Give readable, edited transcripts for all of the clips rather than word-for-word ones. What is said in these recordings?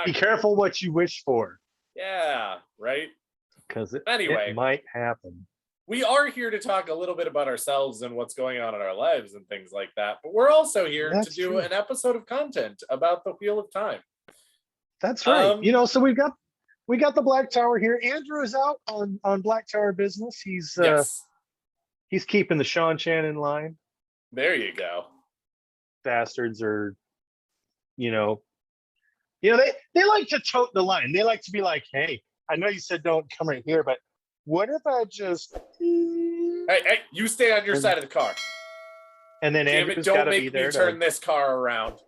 Be careful what you wish for. Yeah, right? Because it Anyway, might happen. we are here to talk a little bit about ourselves and what's going on in our lives and things like that. But we're also here That's to do true. an episode of content about the Wheel of Time. That's right. So we got the Black Tower here. Andrew is out on Black Tower business. Yes, He's keeping the Sean Chan in line. there you go. Bastards are, they like to tote the line. They like to be like, hey, I know you said don't come right here, but what if I just Hey, you stay on your side of the car. And then Damn Andrew's it, got don't to be make there me turn this car around.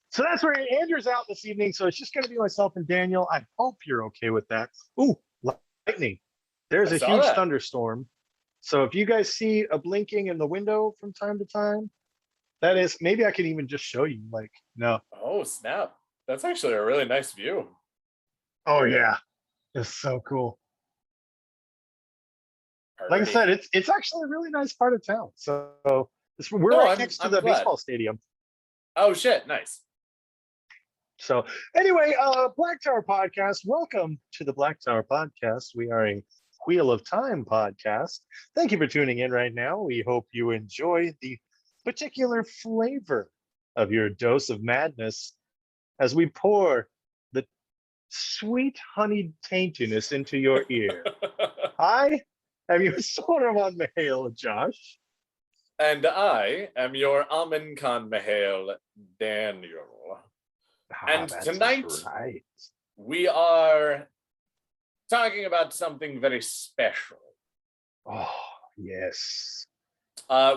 So that's where Andrew's out this evening. So it's just going to be myself and Daniel. I hope you're okay with that. Ooh, lightning. There's a huge thunderstorm. So if you guys see a blinking in the window from time to time, that is, maybe I can even just show you, like, no. Oh, snap. That's actually a really nice view. Oh, yeah. It's so cool. Like I said, it's actually a really nice part of town. So we're right next to the baseball stadium. Oh, shit. Nice. So anyway, Black Tower Podcast, welcome to the Black Tower Podcast. We are a Wheel of Time podcast. Thank you for tuning in right now. We hope you enjoy the particular flavor of your dose of madness as we pour the sweet honeyed taintiness into your ear. I am your Sauron Mahale, Josh. And I am your Amin Khan Mahale, Daniel. And tonight, we are talking about something very special. Oh, yes.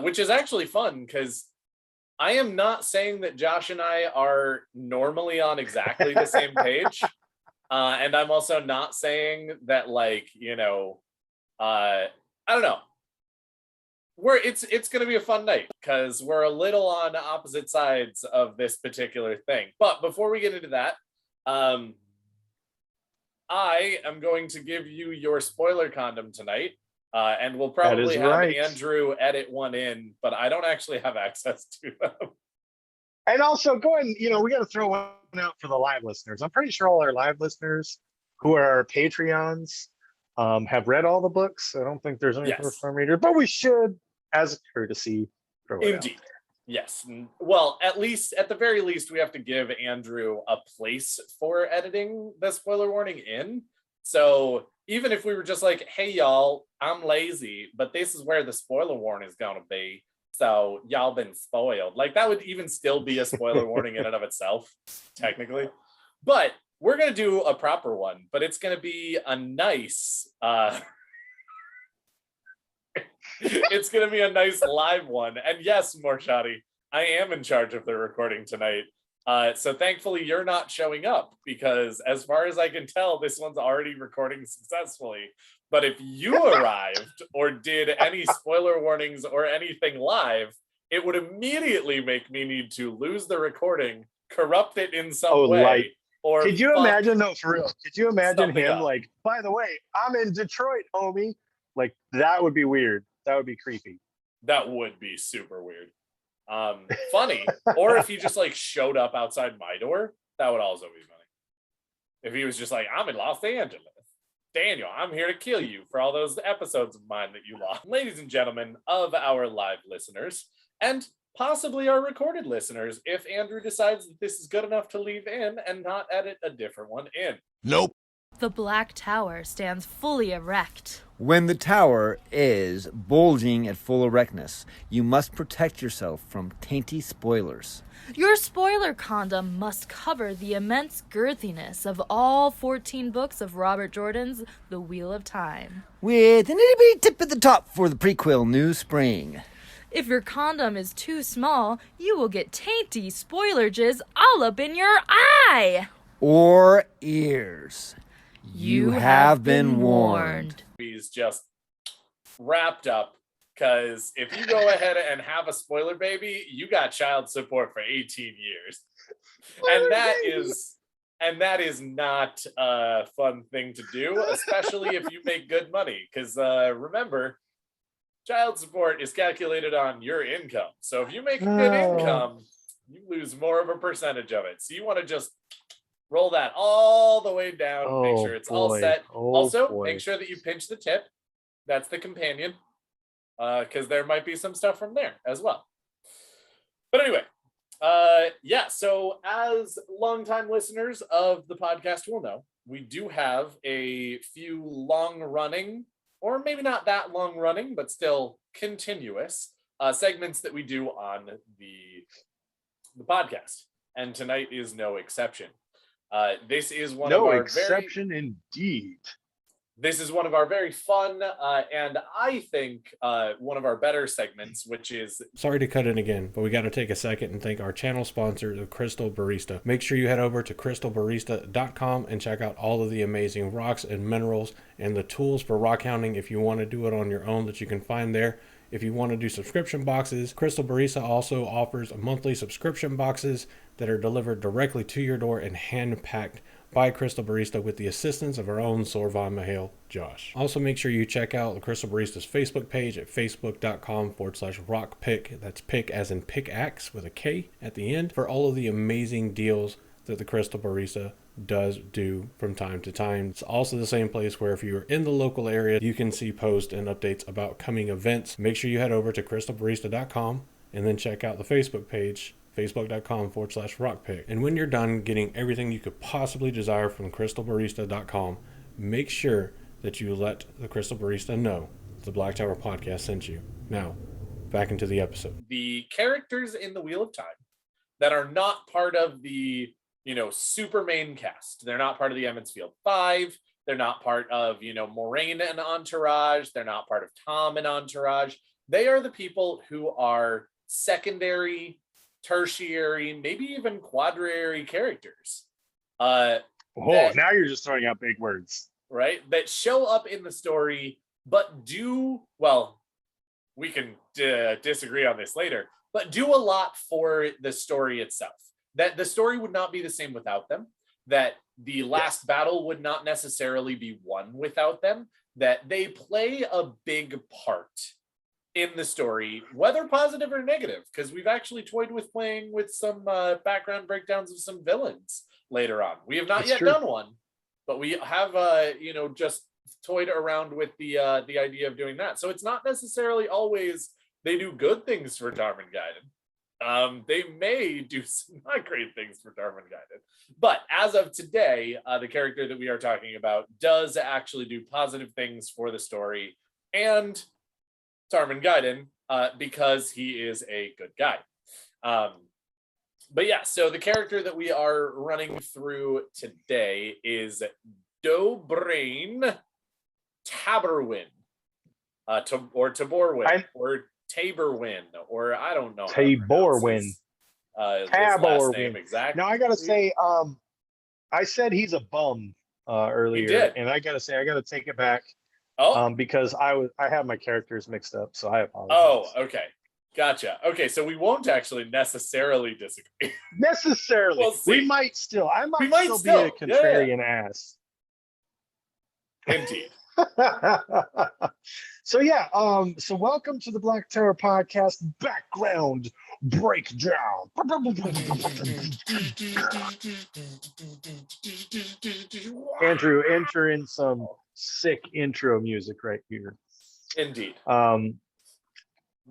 Which is actually fun, because I am not saying that Josh and I are normally on exactly the same page. And I'm also not saying that, like, I don't know. It's going to be a fun night because we're a little on opposite sides of this particular thing. But before we get into that, I am going to give you your spoiler condom tonight, and we'll probably have Andrew edit one in, but I don't actually have access to them. And also, go ahead and, we got to throw one out for the live listeners. I'm pretty sure all our live listeners who are our Patreons have read all the books. I don't think there's any first-time reader, but we should, as a courtesy, throw it out there. Yes. Well, at the very least, we have to give Andrew a place for editing the spoiler warning in. So even if we were just like, hey, y'all, I'm lazy, but this is where the spoiler warning is going to be. So y'all been spoiled. Like, that would even still be a spoiler warning in and of itself, technically. But we're going to do a proper one, but it's going to be a nice... it's going to be a nice live one. And yes, Morshadi, I am in charge of the recording tonight. So thankfully you're not showing up, because as far as I can tell, this one's already recording successfully. But if you arrived or did any spoiler warnings or anything live, it would immediately make me need to lose the recording, corrupt it in some way. Or could you imagine, no, for real, could you imagine him like, by the way, I'm in Detroit, homie? Like, that would be weird. That would be creepy. That would be super weird. Funny. Or if he just like showed up outside my door, that would also be funny. If he was just like, I'm in Los Angeles. Daniel, I'm here to kill you for all those episodes of mine that you lost. Ladies and gentlemen of our live listeners, and possibly our recorded listeners, if Andrew decides that this is good enough to leave in and not edit a different one in. Nope. The Black Tower stands fully erect. When the tower is bulging at full erectness, you must protect yourself from tainty spoilers. Your spoiler condom must cover the immense girthiness of all 14 books of Robert Jordan's The Wheel of Time, with an itty-bitty tip at the top for the prequel New Spring. If your condom is too small, you will get tainty spoiler jizz all up in your eye! Or ears. You have been warned. He's just wrapped up, because if you go ahead and have a spoiler baby, you got child support for 18 years. And that is not a fun thing to do, especially if you make good money, because remember, child support is calculated on your income. So if you make a good income, you lose more of a percentage of it. So you want to just roll that all the way down, make sure it's all set. Also, make sure that you pinch the tip. That's the companion, because there might be some stuff from there as well. But anyway, yeah, so as longtime listeners of the podcast will know, we do have a few long-running, or maybe not that long-running, but still continuous segments that we do on the podcast. And tonight is no exception. This is one of our indeed. This is one of our very fun and I think one of our better segments, which is... Sorry to cut in again, but we got to take a second and thank our channel sponsor, the Crystal Barista. Make sure you head over to crystalbarista.com and check out all of the amazing rocks and minerals and the tools for rock hounding if you want to do it on your own that you can find there. If you want to do subscription boxes, Crystal Barista also offers monthly subscription boxes that are delivered directly to your door and hand-packed by Crystal Barista with the assistance of our own Sorvan Mahale, Josh. Also, make sure you check out the Crystal Barista's Facebook page at facebook.com/rockpick. That's pick as in pickaxe with a K at the end, for all of the amazing deals that the Crystal Barista does do from time to time. It's also the same place where if you're in the local area, you can see posts and updates about coming events. Make sure you head over to crystalbarista.com and then check out the Facebook page, facebook.com/rockpick. And when you're done getting everything you could possibly desire from crystalbarista.com, make sure that you let the Crystal Barista know the Black Tower podcast sent you. Now, back into the episode. The characters in the Wheel of Time that are not part of the, super main cast. They're not part of the Emmonsfield Five. They're not part of, Moraine and Entourage. They're not part of Tom and Entourage. They are the people who are secondary, tertiary, maybe even quadrary characters. Now you're just throwing out big words. Right? That show up in the story, but we can disagree on this later, but do a lot for the story itself. That the story would not be the same without them, that the last battle would not necessarily be won without them, that they play a big part in the story, whether positive or negative, because we've actually toyed with playing with some background breakdowns of some villains later on. We have not yet done one, but we have, just toyed around with the idea of doing that. So it's not necessarily always they do good things for Tarmangaiden. They may do some not great things for Tarmangaiden. But as of today, the character that we are talking about does actually do positive things for the story and Tarmangaiden, because he is a good guy. But yeah, so the character that we are running through today is Dobraine Taborwin, or Taborwin, or Taborwin, or I don't know. Taborwin. Taborwin. Exactly. Now I gotta say, I said he's a bum earlier, and I gotta say I gotta take it back. Because I have my characters mixed up, so I apologize. Oh, okay. Gotcha. Okay, so we won't actually necessarily disagree. Necessarily. We'll see. I might still be a contrarian ass. Indeed. So welcome to the Black Tower podcast background breakdown. Andrew, enter in some sick intro music right here. Indeed.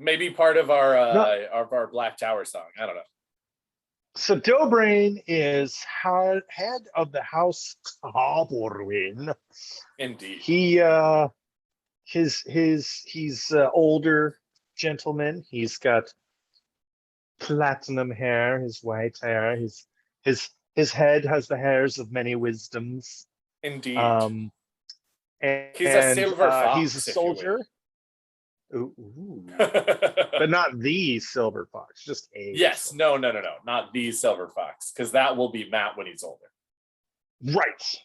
Maybe part of our Black Tower song. I don't know. So Dobraine is head of the house Taborwin. Indeed. He's older gentleman. He's got platinum hair, his white hair. His head has the hairs of many wisdoms. Indeed. He's a silver fox. He's a soldier. Ooh. But not the silver fox, just a. Yes, no, not the silver fox, because that will be Matt when he's older. Right.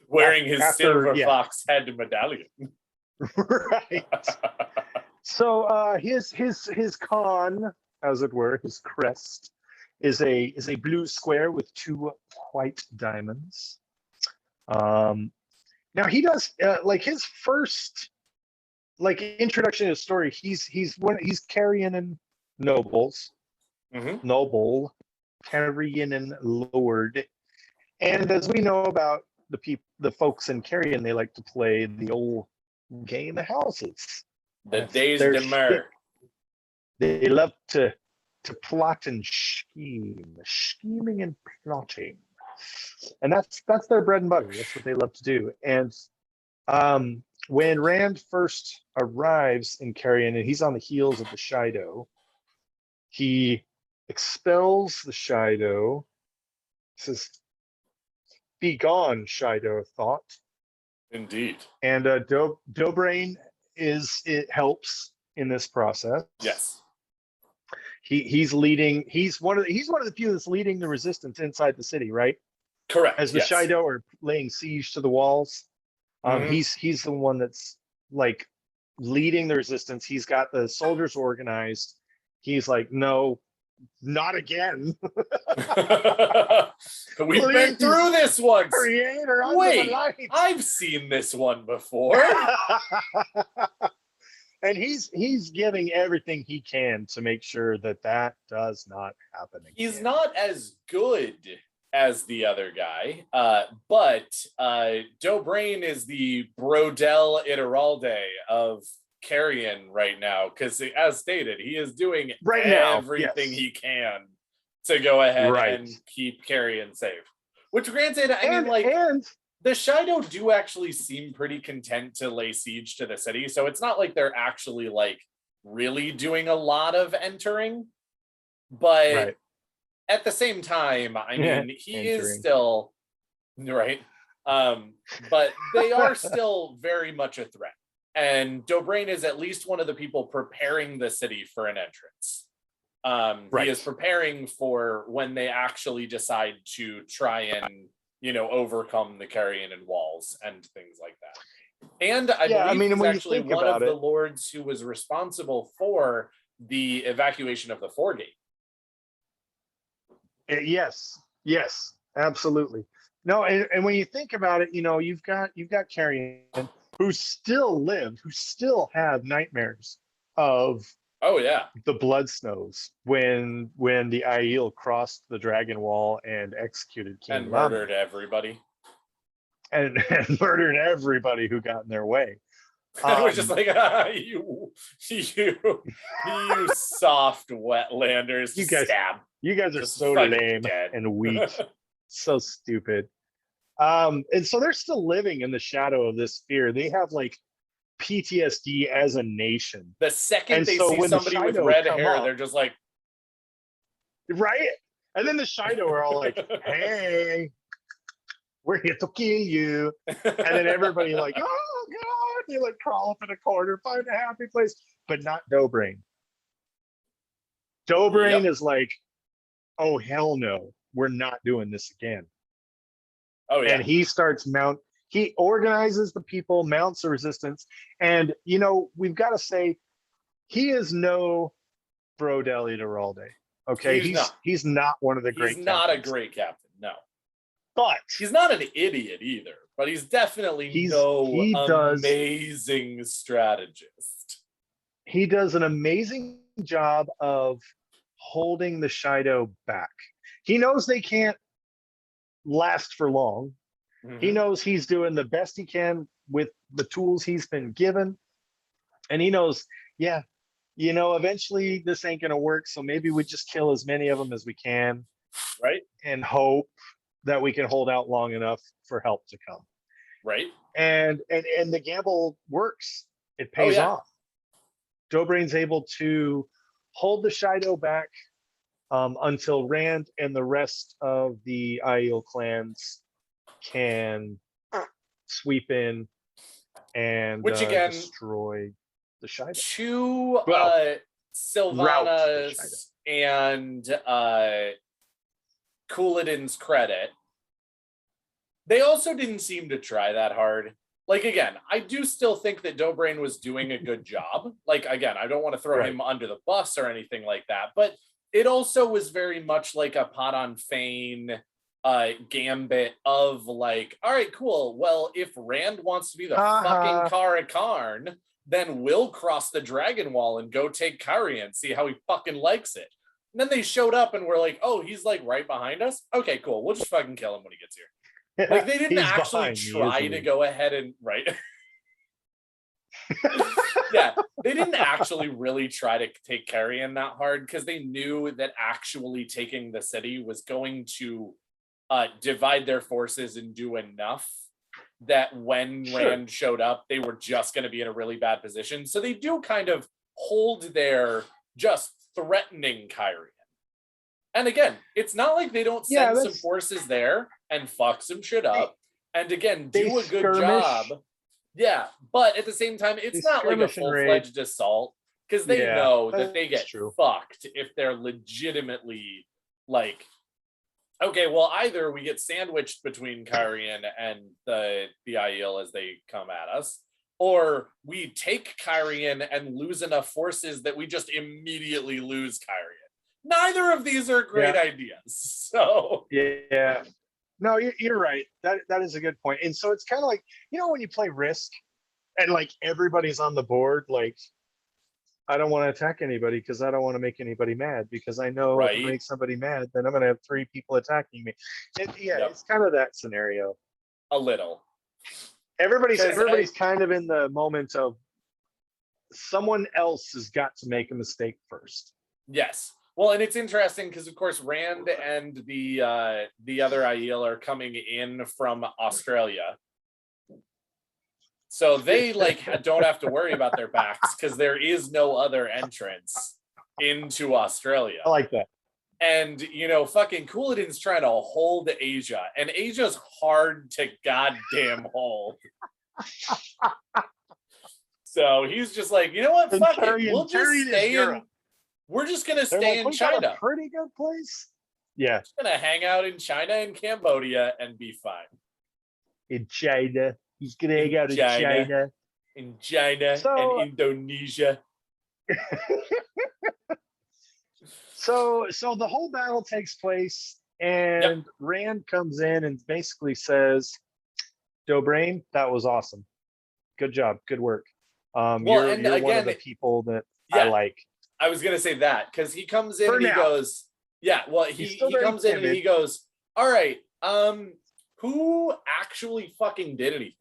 Wearing his silver fox head medallion. Right. So his con, as it were, his crest is a blue square with two white diamonds. Now he does his first introduction to the story. He's Cairhien nobles, noble, Cairhien lord. And as we know about the folks in Cairhien, they like to play the old game of houses. The That's days their de mer. shtick. They love to plot and scheming and plotting, and that's their bread and butter. That's what they love to do. And when Rand first arrives in Cairhien, and he's on the heels of the Shido, he expels the Shido. Says, "Be gone, Shido thought." Indeed. And Dobraine it helps in this process. Yes. He's leading. He's one of the few that's leading the resistance inside the city, right? Correct. As the yes. Shido are laying siege to the walls, he's the one that's like leading the resistance. He's got the soldiers organized. He's like, no, not again. We've been through this once. Creator, wait, I've seen this one before. And he's giving everything he can to make sure that does not happen again. He's not as good as the other guy, but Dobraine is the Brodel Iturralde of Cairhien right now, because as stated, he is doing everything he can to go ahead and keep Cairhien safe. Which granted, I mean, the Shido do actually seem pretty content to lay siege to the city, so it's not like they're actually like really doing a lot of entering. But at the same time, I mean, he is still right. But they are still very much a threat. And Dobraine is at least one of the people preparing the city for an entrance. He is preparing for when they actually decide to try and, overcome the Cairhien walls and things like that. And I believe he's actually one of the lords who was responsible for the evacuation of the Foregate. Yes, absolutely. No, and when you think about it, you've got Cairhien who still have nightmares of the blood snows when the Aiel crossed the dragon wall and executed King and murdered everybody and murdered everybody who got in their way. It was just like you soft wetlanders. You guys are so lame and weak. So stupid. And so they're still living in the shadow of this fear. They have like PTSD as a nation. The second they see somebody with red hair, they're just like, right? And then the Shido are all like, hey, we're here to kill you. And then everybody like, oh God, they like crawl up in a corner, find a happy place, but not Dobraine. Dobraine is like, oh hell no, we're not doing this again. Oh yeah. And he he organizes the people, mounts the resistance, and we've got to say, he is no Brodel Iturralde. Okay, he's not one of the great. He's not a great captain, no. But he's not an idiot either. But he's definitely amazing strategist. He does an amazing job of holding the Shido back. He knows they can't last for long. He knows he's doing the best he can with the tools he's been given. And he knows, eventually this ain't going to work. So maybe we just kill as many of them as we can. Right. And hope that we can hold out long enough for help to come. Right. And the gamble works. It pays off. Dobraine's able to hold the Shido back until Rand and the rest of the Aiel clans can sweep in and destroy the Shido. To Sylvanas and Couladin's credit, they also didn't seem to try that hard. Like, again, I do still think that Dobraine was doing a good job. Like, again, I don't want to throw him under the bus or anything like that, but it also was very much like a pot on Fane gambit of like, all right, cool. Well, if Rand wants to be the fucking Kara Karn, then we'll cross the dragon wall and go take Cairhien, see how he fucking likes it. And then they showed up and were like, oh, he's like right behind us. Okay, cool. We'll just fucking kill him when he gets here. Like they didn't He's actually behind me, try isn't to he? go ahead and right. Yeah, they didn't actually really try to take Cairhien that hard because they knew that actually taking the city was going to divide their forces and do enough that when Rand showed up, they were just going to be in a really bad position. So they do kind of hold their just threatening Cairhien. And again, it's not like they don't send some forces there and fuck some shit up. And again, do a good job. Yeah, but at the same time, it's not like a full-fledged assault because they know that they get fucked if they're legitimately like, okay, well, either we get sandwiched between Cairhien and the Aiel as they come at us, or we take Cairhien and lose enough forces that we just immediately lose Cairhien. Neither of these are great ideas. So yeah. No, you're right. That is a good point. And so it's kind of like, when you play Risk and like everybody's on the board, like I don't want to attack anybody because I don't want to make anybody mad because I know if I make somebody mad, then I'm going to have 3 people attacking me. And it's kind of that scenario. A little. Everybody's kind of in the moment of someone else has got to make a mistake first. Yes. Well, and it's interesting because, of course, Rand and the other Aiel are coming in from Australia. So they don't have to worry about their backs because there is no other entrance into Australia. I like that. And, fucking Couladin's trying to hold Asia, and Asia's hard to goddamn hold. So he's just like, you know what? Fuck it. We'll just stay in. We're just going to stay in China. Got a pretty good place. Yeah. Just going to hang out in China and Cambodia and be fine. In China. He's going to hang out in China. In China and Indonesia. So the whole battle takes place and Rand comes in and basically says, Dobraine, that was awesome. Good job. Good work. You're one of the people that I like. I was going to say that because he comes in and he goes, he comes in and he goes, all right, who actually fucking did anything?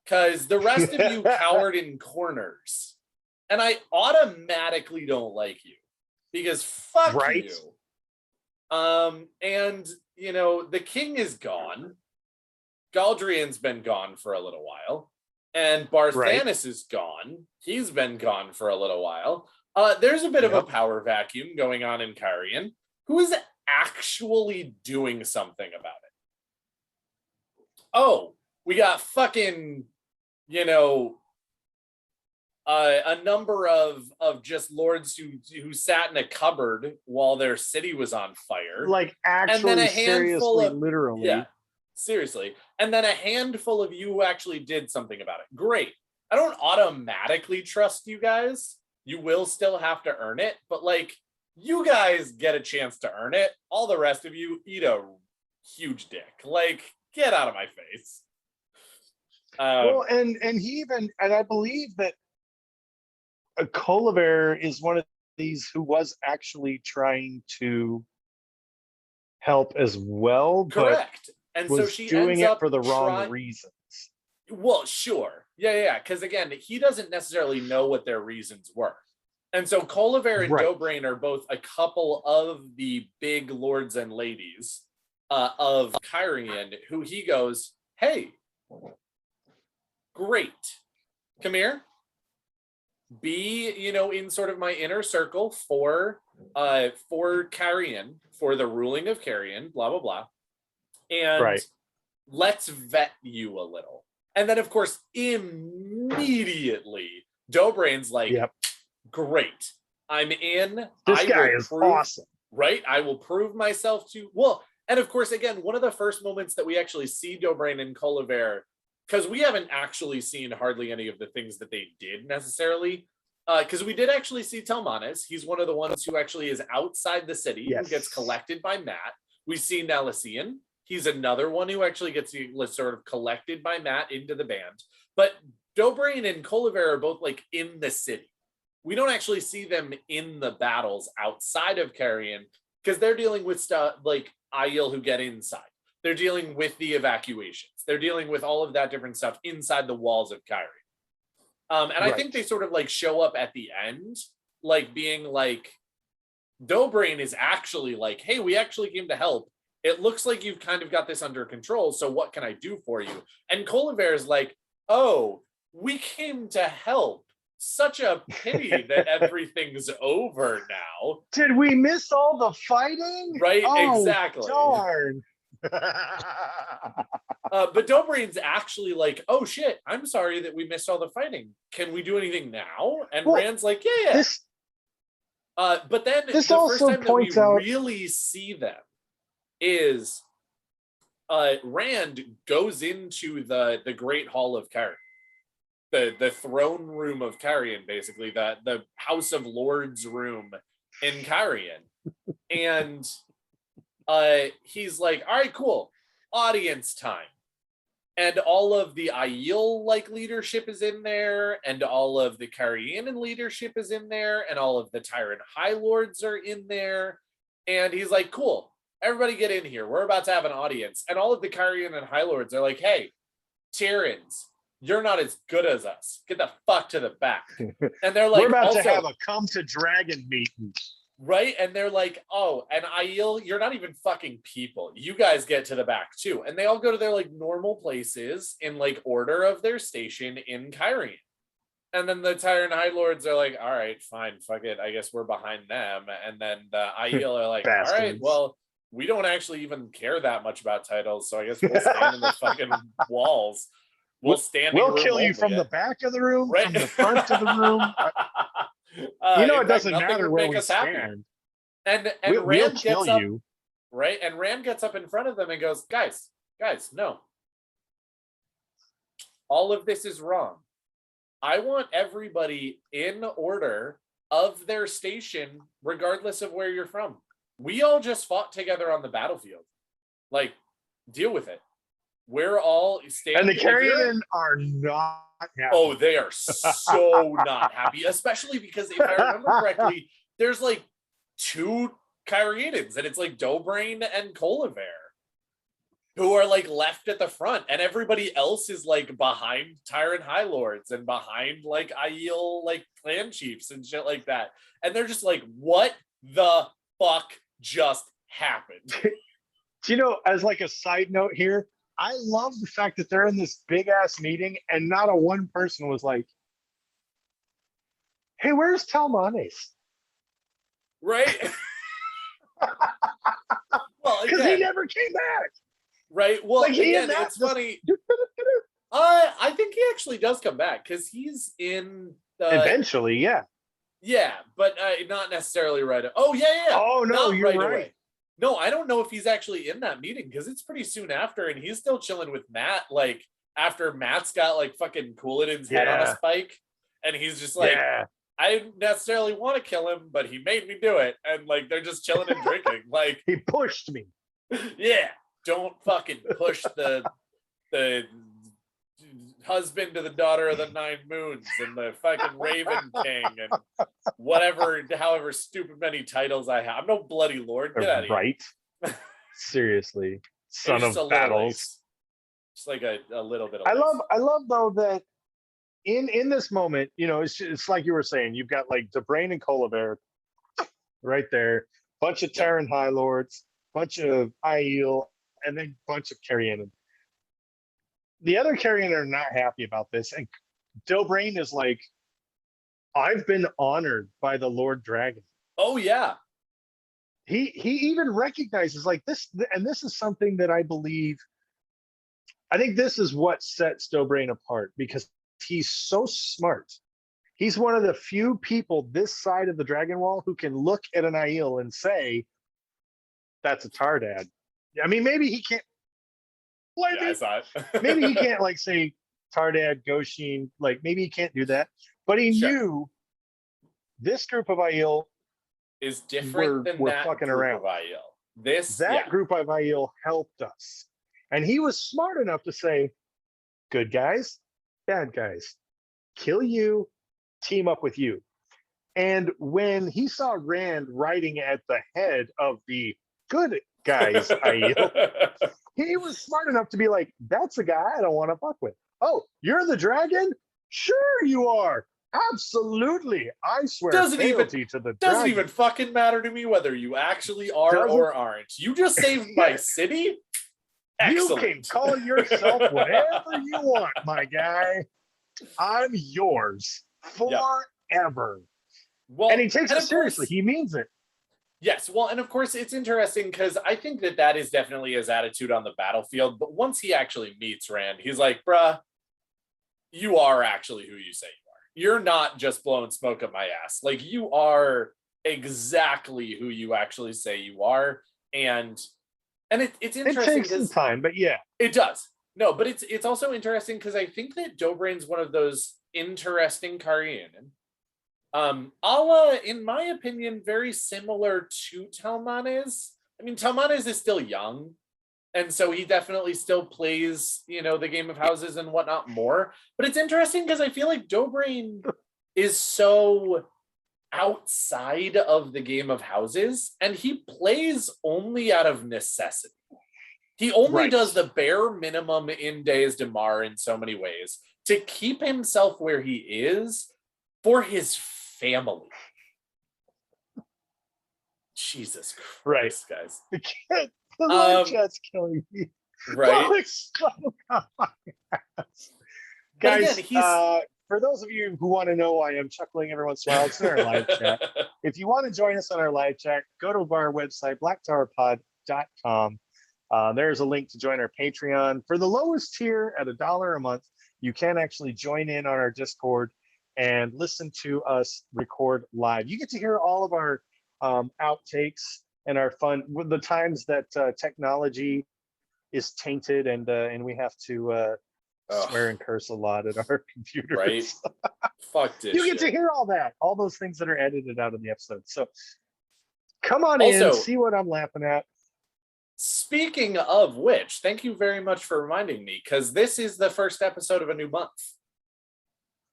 Because the rest of you cowered in corners. And I automatically don't like you because fuck you. And, the king is gone. Galdrian's been gone for a little while. And Barthanes is gone. He's been gone for a little while. There's a bit of a power vacuum going on in Cairhien. Who is actually doing something about it? Oh, we got fucking, a number of just lords who sat in a cupboard while their city was on fire. Like actually, and then a seriously, literally. Yeah, seriously. And then a handful of you who actually did something about it. Great. I don't automatically trust you guys. You will still have to earn it, but you guys get a chance to earn it. All the rest of you eat a huge dick. Get out of my face. Well, and he even, and I believe that Colliver is one of these who was actually trying to help as well. Correct. And was so she doing ends it up for the wrong reasons. Well, sure. Yeah. Because again, he doesn't necessarily know what their reasons were. And so Colliver and Dobraine are both a couple of the big lords and ladies of Cairhien who he goes, hey, great. Come here. Be, in sort of my inner circle for Cairhien, for the ruling of Cairhien, blah, blah, blah. And let's vet you a little. And then, of course, immediately, Dobraine's like, great. I'm in. This guy is awesome. Right? I will prove myself to... Well, and of course, again, one of the first moments that we actually see Dobraine and Colliver, because we haven't actually seen hardly any of the things that they did necessarily, because we did actually see Telmanes. He's one of the ones who actually is outside the city, who gets collected by Matt. We see Nalisian. He's another one who actually gets sort of collected by Matt into the band. But Dobraine and Colliver are both in the city. we don't actually see them in the battles outside of Cairhien because they're dealing with stuff like Aiel who get inside. They're dealing with the evacuations. They're dealing with all of that different stuff inside the walls of Cairhien. And I think they sort of like show up at the end, like being like, Dobraine is actually like, hey, we actually came to help. It looks like you've kind of got this under control. So what can I do for you? And Coliver is like, oh, we came to help. Such a pity that everything's over now. Did we miss all the fighting? Right, oh, exactly. Darn. But Dobraine's actually like, oh shit, I'm sorry that we missed all the fighting. Can we do anything now? And Rand's like, yeah. But then the first time that we really see them is Rand goes into the Great Hall of Cairhien. The throne room of Cairhien, basically, the House of Lords room in Cairhien. And he's like, all right, cool, audience time. And all of the Aiel like leadership is in there, and all of the Cairhienan leadership is in there, and all of the Tyrant High Lords are in there. And he's like, cool, everybody get in here. We're about to have an audience. And all of the Cairhienan High Lords are like, hey, Tyrants, you're not as good as us. Get the fuck to the back. And they're like, we're about to have a come to dragon meeting. Right? And they're like, oh, and Aiel, you're not even fucking people. You guys get to the back too. And they all go to their like normal places in like order of their station in Cairhien. And then the Tyrant High Lords are like, all right, fine, fuck it. I guess we're behind them. And then the Aiel are like, all right, well, we don't actually even care that much about titles. So I guess we'll stand in the fucking walls. We'll kill you from the back of the room, right? From the front of the room. It doesn't matter where we stand. And Rand gets up, right? And Rand gets up in front of them and goes, guys, no. All of this is wrong. I want everybody in order of their station, regardless of where you're from. We all just fought together on the battlefield. Like, deal with it. We're all standing. And the Cairhien are not happy. Oh, they are so not happy, especially because if I remember correctly, there's like 2 Cairhienans, and it's like Dobraine and Coliver, who are like left at the front, and everybody else is like behind Tyrant High Lords and behind like Aiel like clan chiefs and shit like that. And they're just like, what the fuck just happened? Do you know, as like a side note here, I love the fact that they're in this big ass meeting and not a one person was like, hey, where's Talmanes? Right? Well, because he never came back. Right? Well, like, again, it's funny. I think he actually does come back because he's in eventually, yeah. Yeah, but not necessarily right. Oh, yeah. Oh, no, not you're right. Away. No, I don't know if he's actually in that meeting because it's pretty soon after, and he's still chilling with Matt. Like after Matt's got like fucking Couladin's head on a spike, and he's just like, I didn't necessarily want to kill him, but he made me do it, and like they're just chilling and drinking. Like he pushed me. Yeah, don't fucking push the husband to the daughter of the 9 moons and the fucking Raven King and however stupid many titles I have. I'm no bloody lord. Get out of here. Right. Seriously. Son of battles. Just like a little bit of I love though that in this moment, it's like you were saying, you've got like Dobraine and Coliver right there, bunch of Terran High Lords, bunch of Aiel, and then bunch of Cairhien. The other Cairhien are not happy about this, and Dobraine is like, I've been honored by the Lord Dragon. Oh yeah. He even recognizes like this, and this is something that I think this is what sets Dobraine apart, because he's so smart. He's one of the few people this side of the Dragon Wall who can look at an Aiel and say, that's a Tardad. I mean, maybe he can't. Well, yeah, I saw it. Maybe he can't like say Tardad, Goshin, like maybe he can't do that. But he knew this group of Aiel is different than that fucking group around. Of Aiel. That group of Aiel helped us. And he was smart enough to say, good guys, bad guys, kill you, team up with you. And when he saw Rand riding at the head of the good guys, Aiel, he was smart enough to be like, that's a guy I don't want to fuck with. Oh, you're the dragon? Sure you are. Absolutely. I swear fealty to the doesn't dragon. even fucking matter to me whether you actually are Doesn't- or aren't. You just saved my city. Excellent. You can call yourself whatever you want, my guy. I'm yours forever. Well, And he takes and it of seriously. course- He means it. Yes, well, and of course it's interesting because I think that is definitely his attitude on the battlefield. But once he actually meets Rand, he's like, bruh, you are actually who you say you are. You're not just blowing smoke up my ass. Like, you are exactly who you actually say you are. And it's It interesting takes some because time, but yeah. it does. No, but it's also interesting because I think that Dobraine's one of those interesting Cairhien. Allah, in my opinion, very similar to Talmanes. I mean, Talmanes is still young, and so he definitely still plays, the game of houses and whatnot more. But it's interesting because I feel like Dobraine is so outside of the game of houses, and he plays only out of necessity. He only does the bare minimum in Days de Mar in so many ways to keep himself where he is for his family. Jesus Christ, guys. The live chat's killing me. Right? Guys, again, for those of you who want to know why I'm chuckling every once in a while, it's in our live chat. If you want to join us on our live chat, go to our website, blacktowerpod.com. There's a link to join our Patreon. For the lowest tier at $1 a month, you can actually join in on our Discord and listen to us record live. You get to hear all of our outtakes and our fun, the times that technology is tainted and we have to swear and curse a lot at our computers. Right? Fuck this You get to shit. hear all that, all those things that are edited out of the episode. So come on in, see what I'm laughing at. Speaking of which, thank you very much for reminding me, because this is the first episode of a new month.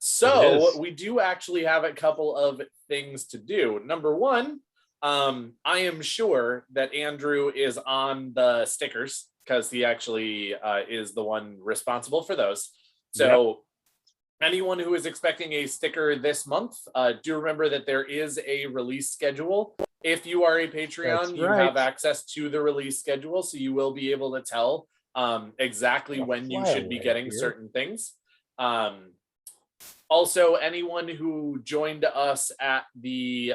So we do actually have a couple of things to do. Number one, I am sure that Andrew is on the stickers because he actually is the one responsible for those. So anyone who is expecting a sticker this month, do remember that there is a release schedule. If you are a Patreon, you have access to the release schedule, so you will be able to tell exactly when you should be getting certain things. Also, anyone who joined us at the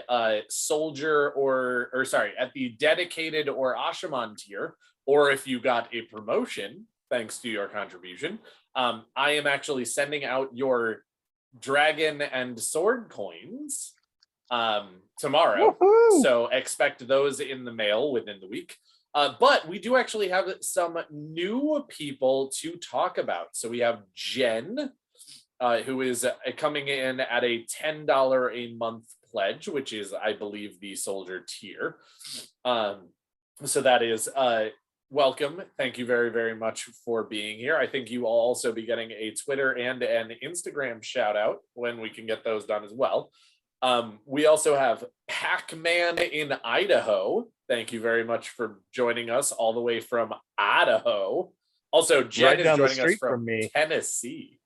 soldier at the dedicated or Ashaman tier, or if you got a promotion thanks to your contribution, I am actually sending out your dragon and sword coins tomorrow. Woohoo! So expect those in the mail within the week. But we do actually have some new people to talk about. So we have Jen, who is coming in at a $10 a month pledge, which is, I believe, the soldier tier. So that is welcome. Thank you very, very much for being here. I think you will also be getting a Twitter and an Instagram shout out when we can get those done as well. We also have Pac-Man in Idaho. Thank you very much for joining us all the way from Idaho. Also, Jen is joining us from Tennessee.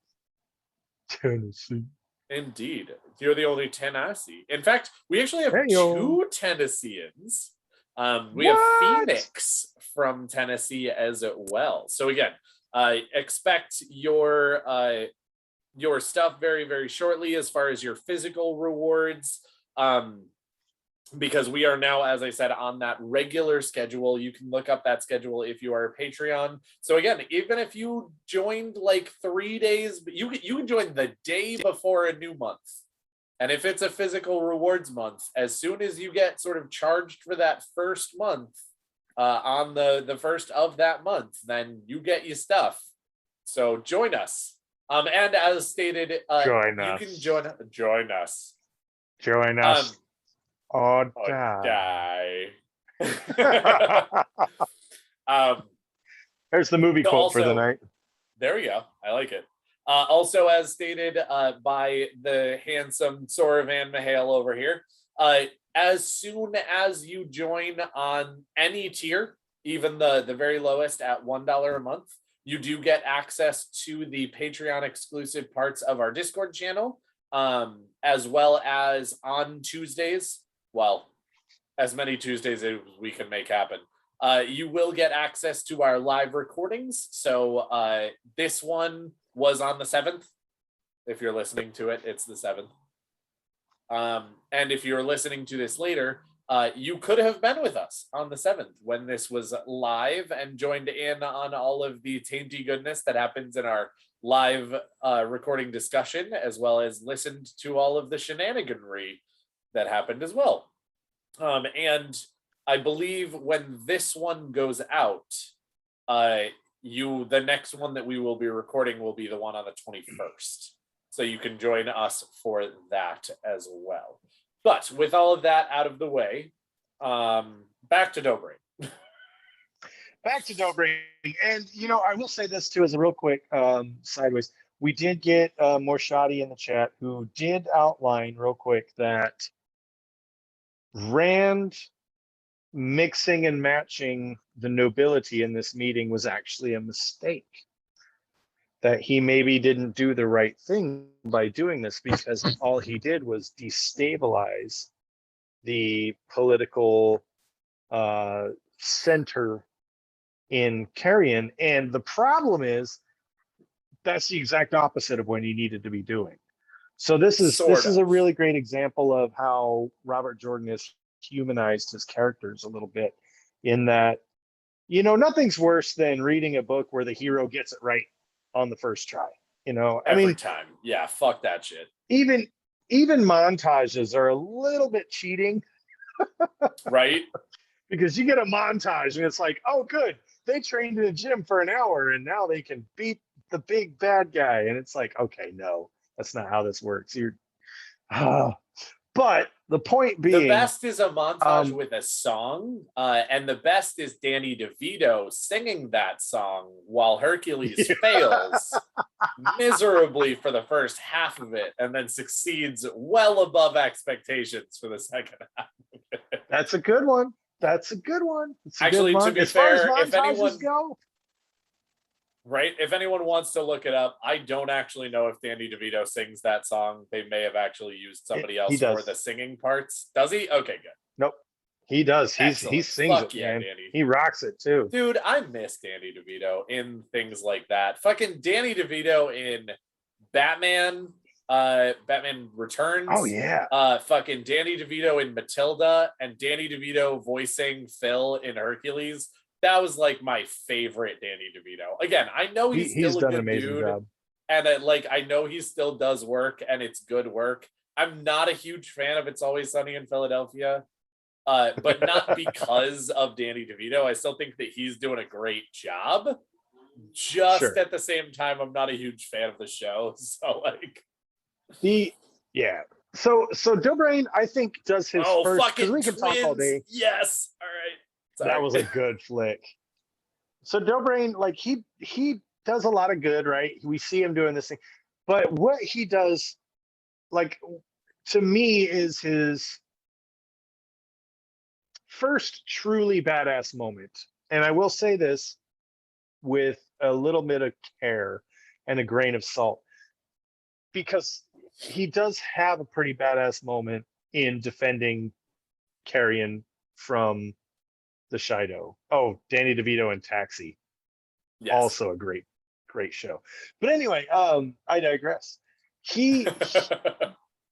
Tennessee. Indeed. You're the only Tennessee. In fact, we actually have two Tennesseans. We have Phoenix from Tennessee as well. So again, expect your stuff very, very shortly as far as your physical rewards. Because we are now, as I said, on that regular schedule. You can look up that schedule if you are a Patreon. So again, even if you joined like 3 days, you can join the day before a new month. And if it's a physical rewards month, as soon as you get sort of charged for that first month on the first of that month, then you get your stuff. So join us. And as stated, you can join us. Join us. Or die. There's the movie quote for the night. There we go. I like it. Also, as stated by the handsome Soravan Mihail over here, as soon as you join on any tier, even the very lowest at $1 a month, you do get access to the Patreon exclusive parts of our Discord channel, as well as on Tuesdays, well, as many Tuesdays as we can make happen. You will get access to our live recordings. So this one was on the 7th. If you're listening to it, it's the 7th. And if you're listening to this later, you could have been with us on the 7th when this was live and joined in on all of the tainty goodness that happens in our live recording discussion, as well as listened to all of the shenaniganry that happened as well. And I believe when this one goes out, the next one that we will be recording will be the one on the 21st. So you can join us for that as well. But with all of that out of the way, back to Dobraine. Back to Dobraine. And, I will say this too as a real quick sideways. We did get Morshadi in the chat who did outline real quick that Rand mixing and matching the nobility in this meeting was actually a mistake. That he maybe didn't do the right thing by doing this, because all he did was destabilize the political center in Cairhien. And the problem is that's the exact opposite of what he needed to be doing. So this is a really great example of how Robert Jordan has humanized his characters a little bit, in that, nothing's worse than reading a book where the hero gets it right on the first try. Every time. Yeah, fuck that shit. Even montages are a little bit cheating. Right? Because you get a montage and it's like, oh good, they trained in a gym for an hour and now they can beat the big bad guy. And it's like, okay, no, that's not how this works. But the point being, the best is a montage with a song, and the best is Danny DeVito singing that song while Hercules fails miserably for the first half of it, and then succeeds well above expectations for the second half. That's a good one. Actually, to be fair, if anyone go, right, if anyone wants to look it up, I don't actually know if Danny DeVito sings that song. They may have actually used somebody else for the singing parts. Does he? Okay, good. Nope, he does. He sings Fuck it, yeah, man. Danny. He rocks it too, dude. I miss Danny DeVito in things like that. Fucking Danny DeVito in Batman. Batman Returns. Oh yeah. Fucking Danny DeVito in Matilda, and Danny DeVito voicing Phil in Hercules. That was like my favorite Danny DeVito. Again, I know he's still a good dude, job. And I know he still does work, and it's good work. I'm not a huge fan of It's Always Sunny in Philadelphia, but not because of Danny DeVito. I still think that he's doing a great job. Just sure. At the same time, I'm not a huge fan of the show. So So Dobraine, I think, does his first, because we can twins. Talk all day. Yes. All right. Sorry. That was a good flick. So Dobraine, he does a lot of good, right? We see him doing this thing, but what he does, to me, is his first truly badass moment. And I will say this with a little bit of care and a grain of salt, because he does have a pretty badass moment in defending Cairhien from the Shido. Oh, Danny DeVito and Taxi. Yes. Also a great show. But anyway, I digress. He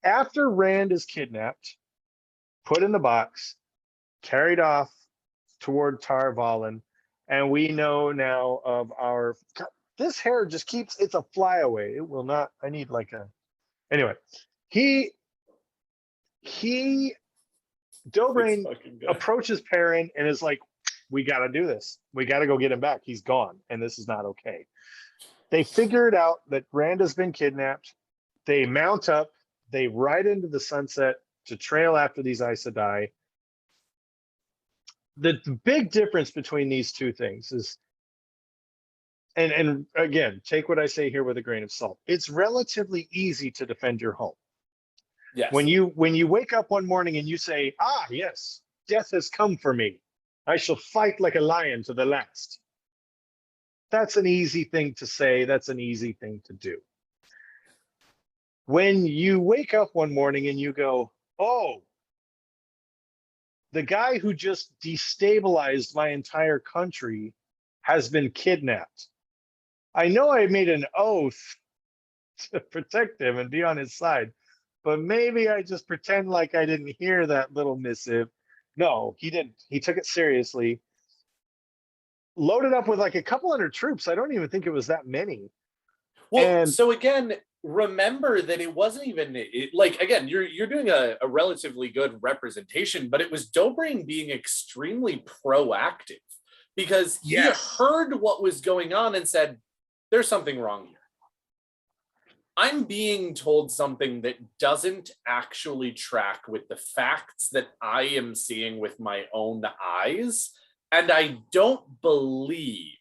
after Rand is kidnapped, put in the box, carried off toward Taborwin, and we know now of our this hair just keeps, it's a flyaway. It will not, I need anyway, Dobraine approaches Perrin and is like, we got to do this. We got to go get him back. He's gone, and this is not okay. They figure it out that Rand has been kidnapped. They mount up. They ride into the sunset to trail after these Aes Sedai. The big difference between these two things is and again, take what I say here with a grain of salt. It's relatively easy to defend your home. Yes. When you wake up one morning and you say, "Ah, yes, death has come for me. I shall fight like a lion to the last." That's an easy thing to say. That's an easy thing to do. When you wake up one morning and you go, "Oh, the guy who just destabilized my entire country has been kidnapped. I know I made an oath to protect him and be on his side, but maybe I just pretend like I didn't hear that little missive." No, he didn't. He took it seriously. Loaded up with like a couple hundred troops. I don't even think it was that many. Well, And so again, remember that it wasn't even like, again, you're doing a relatively good representation, but it was Dobraine being extremely proactive because he yes, heard what was going on and said, "There's something wrong here. I'm being told something that doesn't actually track with the facts that I am seeing with my own eyes. And I don't believe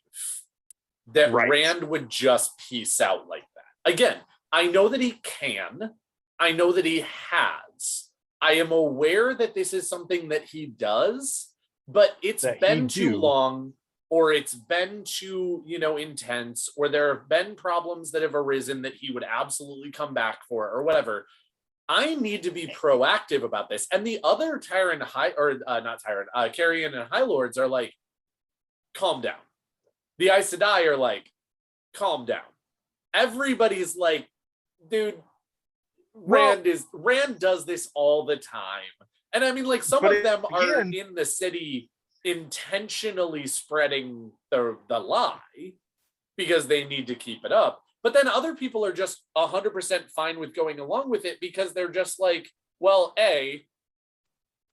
that right. Rand would just peace out like that." Again, I know that he can. I know that he has. I am aware that this is something that he does, but it's That been he too do. long, or it's been too, intense, or there have been problems that have arisen that he would absolutely come back for, or whatever. I need to be proactive about this. And the other Tyrant Cairhien and High Lords are like, calm down. The Aes Sedai are like, calm down. Everybody's like, dude, Rand does this all the time. And I mean, like, some But of them are again- in the city intentionally spreading the lie because they need to keep it up. But then other people are just 100% fine with going along with it because they're just like, well, A,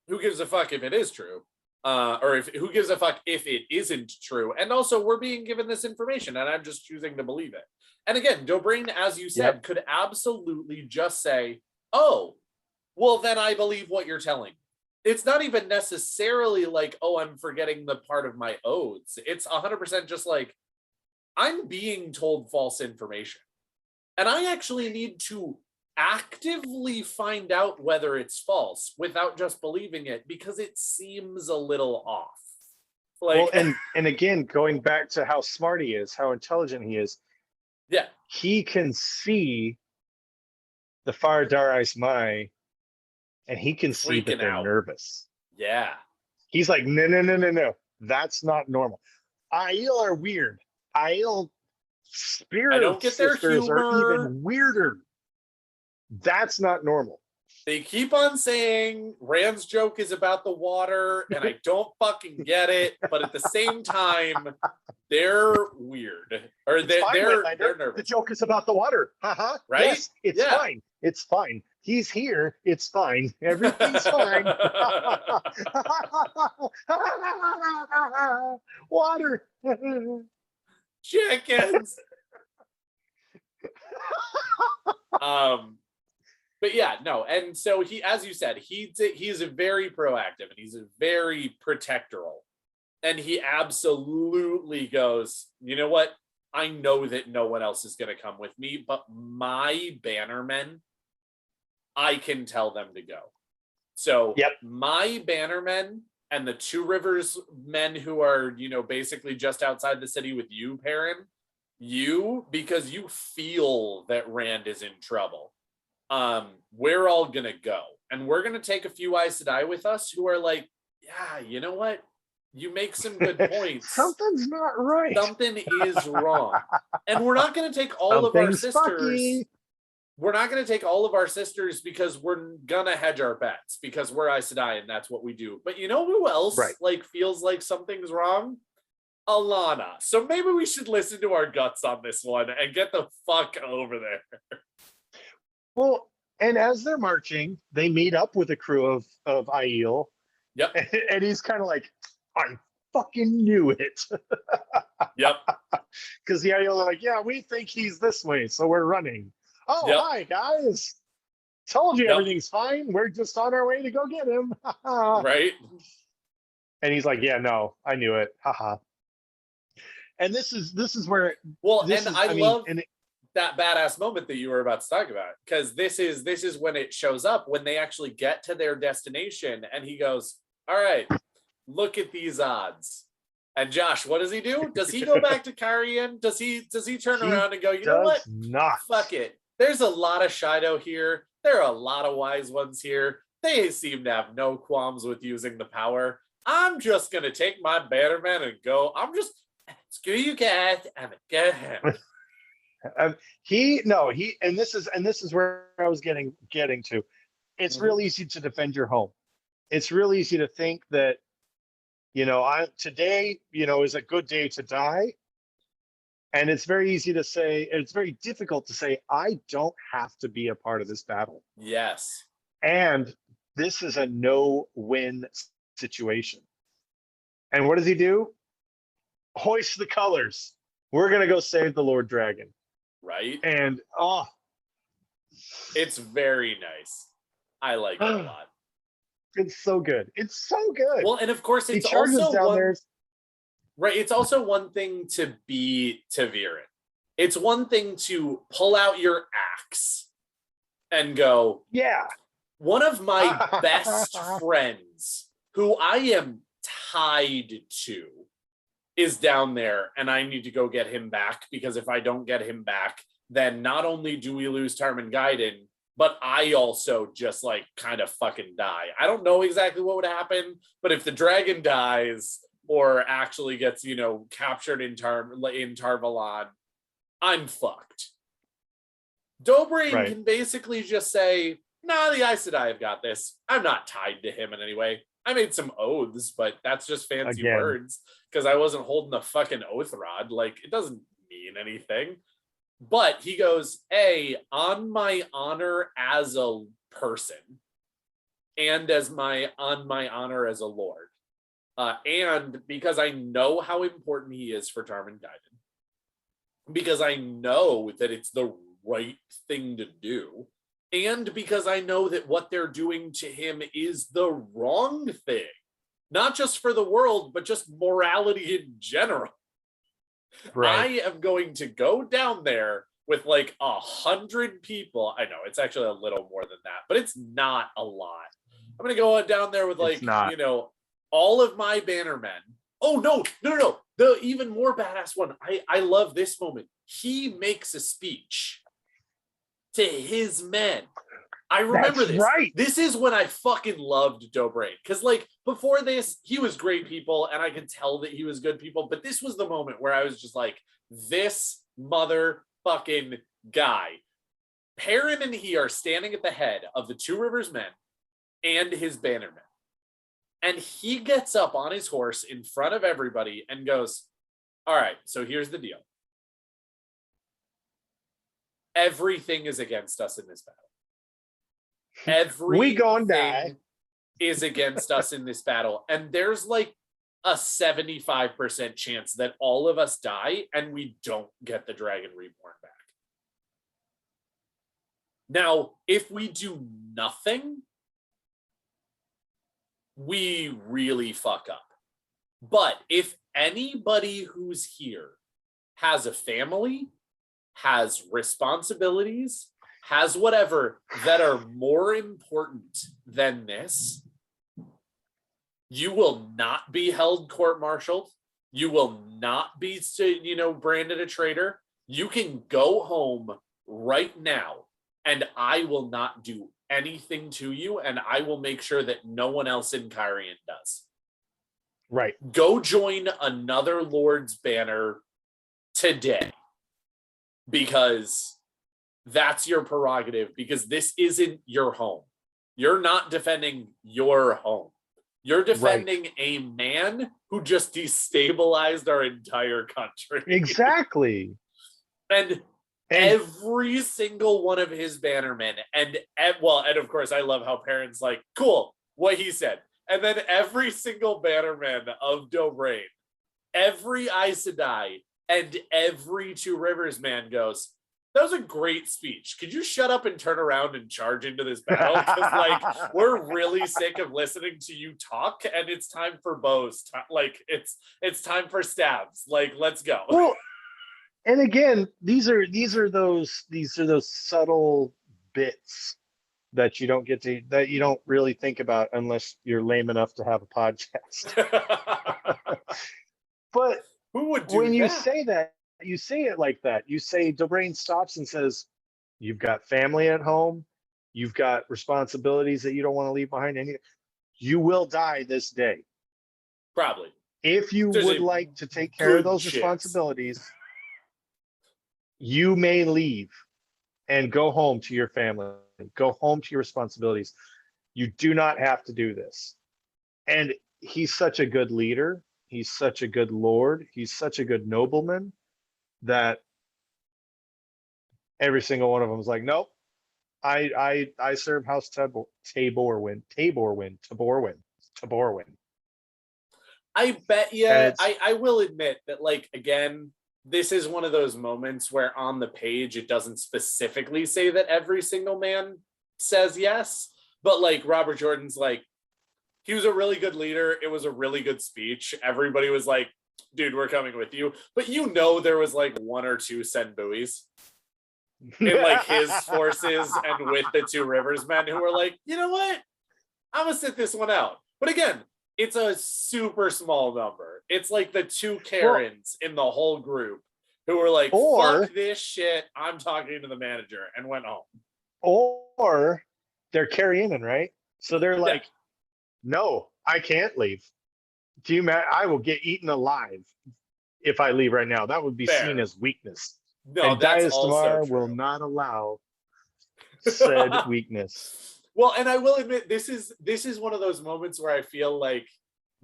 who gives a fuck if it is true? Who gives a fuck if it isn't true? And also, we're being given this information and I'm just choosing to believe it. And again, Dobraine, as you said, could absolutely just say, "Oh, well, then I believe what you're telling me." It's not even necessarily like, "Oh, I'm forgetting the part of my oaths." It's 100% just like, I'm being told false information. And I actually need to actively find out whether it's false without just believing it because it seems a little off. Like, well, and again, going back to how smart he is, how intelligent he is, yeah, he can see the Far Darais Mai, and he can see that Freaking they're out. nervous. yeah. He's like, no, that's not normal. Aiel are weird. Aiel spirit I don't get their sisters are humor. even weirder. That's not normal. They keep on saying Rand's joke is about the water, and I don't fucking get it. But at the same time, they're weird, or It's fine, they're Waylander. nervous. The joke is about the water. Right? Yes, it's Yeah. fine. It's fine. He's here. It's fine. Everything's fine. Water. Chickens. But yeah, no, and so he, as you said, he's a very proactive and he's a very protectoral, and he absolutely goes, "You know what? I know that no one else is going to come with me, but my bannermen, I can tell them to go." So my bannermen and the Two Rivers men who are, basically just outside the city with you, Perrin, because you feel that Rand is in trouble. We're all gonna go, and we're gonna take a few Aes Sedai with us who are like, "Yeah, you know what? You make some good points. Something's not right. Something is wrong." And we're not gonna take all of our sisters. Fucky. We're not going to take all of our sisters because we're going to hedge our bets because we're Aes Sedai and that's what we do. But you know who else feels like something's wrong? Alana. So maybe we should listen to our guts on this one and get the fuck over there. Well, and as they're marching, they meet up with a crew of Aiel. Yep. And he's kind of like, "I fucking knew it." Yep. Because the Aiel are like, "Yeah, we think he's this way, so we're running." "Oh, Hi, guys. Told you everything's fine. We're just on our way to go get him." Right? And he's like, "Yeah, no, I knew it. Haha." And this is where Well, this and is, I mean, love and that badass moment that you were about to talk about, because this is when it shows up, when they actually get to their destination, and he goes, all right, look at these odds. And Josh, what does he do? Does he go back to Cairhien? Does he turn He around and go, you know does what? not. Fuck it. There's a lot of Shido here. There are a lot of wise ones here. They seem to have no qualms with using the power. I'm just gonna take my bannerman and go. I'm just screw you guys. I'm gonna go home. And this is where I was getting to. It's real easy to defend your home. It's real easy to think that, today, is a good day to die. And it's very easy to say, it's very difficult to say, I don't have to be a part of this battle. Yes. And this is a no-win situation. And what does he do? Hoist the colors. We're going to go save the Lord Dragon. Right? And, it's very nice. I like it a lot. It's so good. It's so good. Well, and of course, he it's charges also down one, there. right? It's also one thing to be Taborwin. It's one thing to pull out your axe and go, Yeah. one of my best friends, who I am tied to, is down there, and I need to go get him back, because if I don't get him back, then not only do we lose Tarmangaiden, but I also just like kind of fucking die. I don't know exactly what would happen, but if the dragon dies or actually gets, captured in Tar-Valon, I'm fucked. Dobraine can basically just say, nah, the Aes Sedai have got this. I'm not tied to him in any way. I made some oaths, but that's just fancy words, because I wasn't holding a fucking oath rod. Like, it doesn't mean anything. But he goes, on my honor as a person, and on my honor as a lord, and because I know how important he is for Tarmangaiden, because I know that it's the right thing to do, and because I know that what they're doing to him is the wrong thing, not just for the world, but just morality in general. Right. I am going to go down there with like 100 people. I know it's actually a little more than that, but it's not a lot. I'm going to go down there with all of my bannermen. Oh, no. The even more badass one. I love this moment. He makes a speech to his men. I remember this. Right. This is when I fucking loved Dobraine. Because, before this, he was great people, and I could tell that he was good people. But this was the moment where I was just like, this motherfucking guy. Perrin and he are standing at the head of the Two Rivers men and his bannermen. And he gets up on his horse in front of everybody and goes, all right, so here's the deal. Everything is against us in this battle. Everything is against us in this battle. And there's a 75% chance that all of us die and we don't get the Dragon Reborn back. Now, if we do nothing, we really fuck up. But if anybody who's here has a family, has responsibilities, has whatever that are more important than this, you will not be held court-martialed. You will not be, branded a traitor. You can go home right now, and I will not do anything to you, and I will make sure that no one else in Cairhien does. Right. Go join another Lord's banner today, because that's your prerogative, because this isn't your home. You're not defending your home. You're defending a man who just destabilized our entire country. Exactly. And every single one of his bannermen, and of course, I love how Perrin's like, cool, what he said. And then every single bannerman of Dobraine, every Aes Sedai, and every Two Rivers man goes, that was a great speech. Could you shut up and turn around and charge into this battle? Because like we're really sick of listening to you talk, and it's time for bows. Like it's time for stabs. Like let's go. Well, and again, these are those subtle bits that you don't really think about unless you're lame enough to have a podcast. But who would do when you that? say that, you say it like that. You say Dobraine stops and says, "You've got family at home. You've got responsibilities that you don't want to leave behind. And you will die this day. Probably. If you There's would a like to take care of good those chance. responsibilities, you may leave and go home to your family. Go home to your responsibilities. You do not have to do this." And he's such a good leader. He's such a good lord. He's such a good nobleman that every single one of them was like, "Nope, I serve House Taborwin. I bet you, And it's- I will admit that, like, again, this is one of those moments where on the page it doesn't specifically say that every single man says yes, but like Robert Jordan's like, he was a really good leader. It was a really good speech. Everybody was like, dude, we're coming with you. But you know, there was like one or two Sen buoys in like his forces and with the Two Rivers men who were like, you know what? I'm gonna sit this one out. But again, it's a super small number. It's like the two Cairhiens in the whole group who were like, fuck this shit. I'm talking to the manager, and went home. Or they're Cairhien, right? So they're like, no, I can't leave. Do you I will get eaten alive if I leave right now. That would be Fair. seen as weakness. No, And that's Dias also Damar true. will not allow said weakness. Well, and I will admit, this is one of those moments where I feel like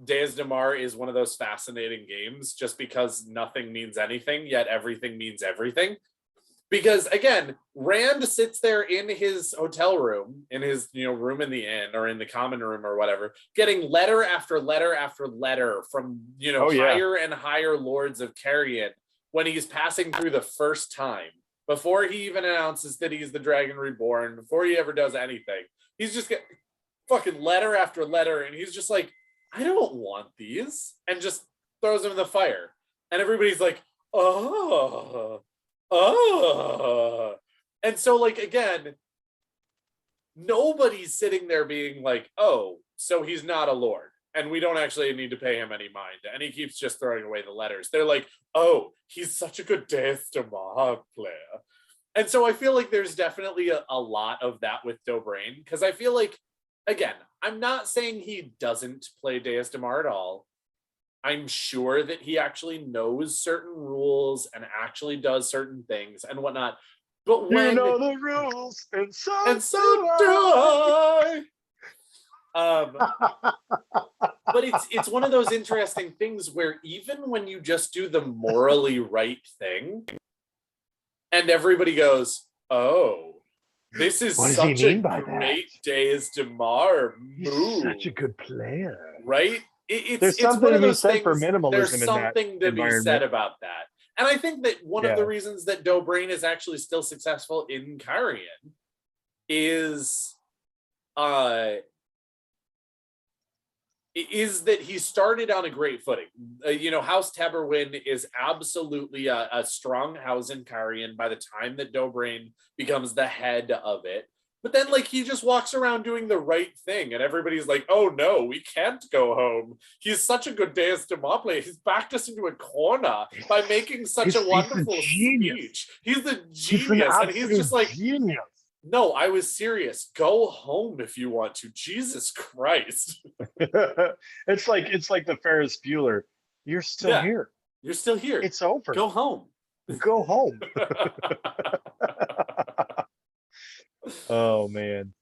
Dias Damar is one of those fascinating games, just because nothing means anything, yet everything means everything. Because again, Rand sits there in his hotel room, in his room in the inn or in the common room or whatever, getting letter after letter after letter from higher and higher lords of Cairhien when he's passing through the first time, before he even announces that he's the Dragon Reborn, before he ever does anything. He's just getting fucking letter after letter, and he's just like, I don't want these, and just throws them in the fire. And everybody's like, oh. And so, like, again, nobody's sitting there being like, oh, so he's not a lord, and we don't actually need to pay him any mind, and he keeps just throwing away the letters. They're like, oh, he's such a good Dias Damar player. And so I feel like there's definitely a lot of that with Dobraine, because I feel like, again, I'm not saying he doesn't play Dias Damar at all. I'm sure that he actually knows certain rules and actually does certain things and whatnot. But when you know the rules, and so do I. But it's one of those interesting things where even when you just do the morally right thing, and everybody goes, oh, this is such a great Dias Damar move. He's such a good player. Right? There's something one of to be those said things, for minimalism. There's something in that to be said about that. And I think that one of the reasons that Dobraine is actually still successful in Cairhien is that he started on a great footing. House Taborwin is absolutely a strong house in Cairhien by the time that Dobraine becomes the head of it. But then, like, he just walks around doing the right thing, and everybody's like, oh no, we can't go home. He's such a good Dias Damar player. He's backed us into a corner by making such a wonderful speech. He's a genius. And he's just like, genius. No, I was serious. Go home if you want to. Jesus Christ. It's like the Ferris Bueller. You're still here. You're still here. It's over. Go home. Go home. Oh man.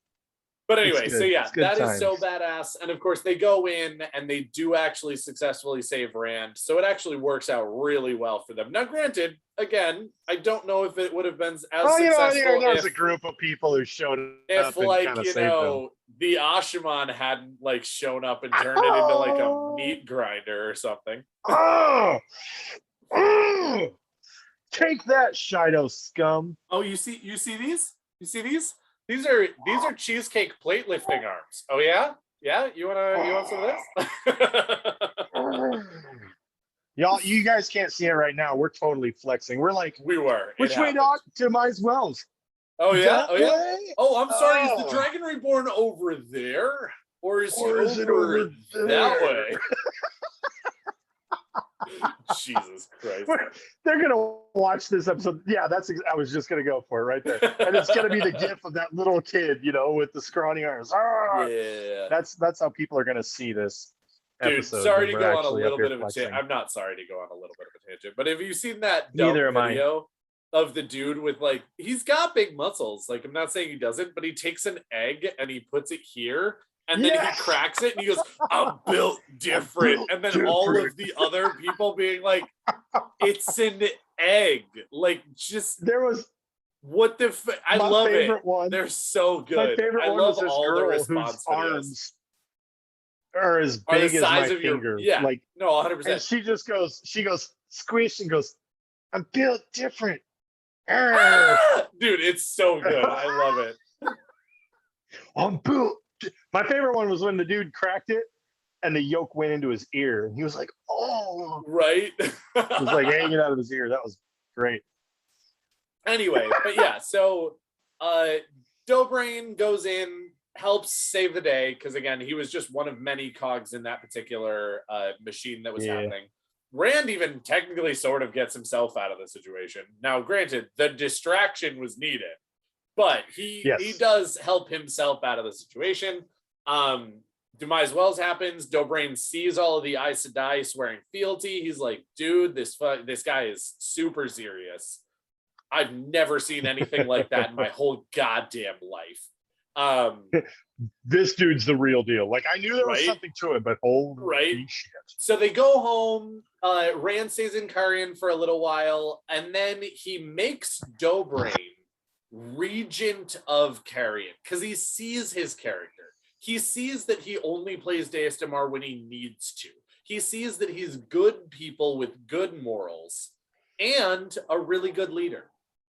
But anyway, so yeah, that times. Is so badass. And of course, they go in and they do actually successfully save Rand. So it actually works out really well for them. Now, granted, again, I don't know if it would have been as successful. There's a group of people who showed up. If, like, them. the Ashaman hadn't like shown up and turned it into like a meat grinder or something. Take that, Shido scum. Oh, you see these? You see these? These are cheesecake plate lifting arms. Oh yeah? Yeah? You want some of this? Y'all, you guys can't see it right now. We're totally flexing. We're like, We were. which way to Mice Wells? Oh yeah? That Oh yeah? way? Oh, I'm sorry. Is Oh. the Dragon Reborn over there? Or is Or is it over that there? way? Jesus Christ. They're gonna watch this episode. Yeah, I was just gonna go for it right there. And it's gonna be the gif of that little kid, with the scrawny arms. Yeah. That's how people are gonna see this episode. Dude, sorry to when go we're on a actually little up here bit of a flexing. tangent. I'm not sorry to go on a little bit of a tangent, but have you seen that dumb Neither am I. video of the dude with he's got big muscles. I'm not saying he doesn't, but he takes an egg and he puts it here and then he cracks it and he goes, I'm built different. And then all of the other people being like, it's an egg. There was what the I my love favorite it. one. They're so good. My favorite I one love was this all the girl response whose videos. arms are as Are the big as size my of your finger. no, 100%. And she goes squish and goes, I'm built different. Arr. Dude, it's so good. I love it. I'm built. My favorite one was when the dude cracked it and the yolk went into his ear and he was like, oh, Right? it was like hanging out of his ear. That was great. Anyway, but yeah, so Dobraine goes in, helps save the day, because again, he was just one of many cogs in that particular machine that was happening. Rand even technically sort of gets himself out of the situation. Now, granted, the distraction was needed, but he does help himself out of the situation. Demise Wells happens. Dobraine sees all of the Aes Sedai swearing fealty. He's like, dude, this guy is super serious. I've never seen anything like that in my whole goddamn life. This dude's the real deal. I knew there was something to it, but holy shit. So they go home. Rand stays in Cairhien for a little while, and then he makes Dobraine regent of Cairhien because he sees his character. He sees that he only plays Deus Damar when he needs to. He sees that he's good people with good morals and a really good leader.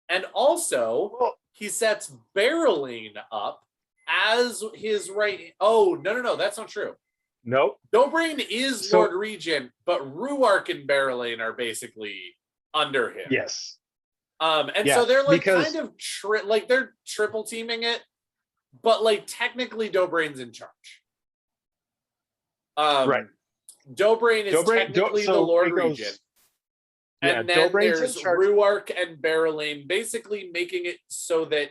And also, he sets Barreline up as his right. Oh, no, that's not true. Nope. Dobraine is Lord Regent, but Ruark and Barreline are basically under him. Yes. So they're kind of they're triple teaming it, but technically Dobraine's in charge. Right. Dobraine is technically the Lord Regent. And then there's Ruark and Barreline basically making it so that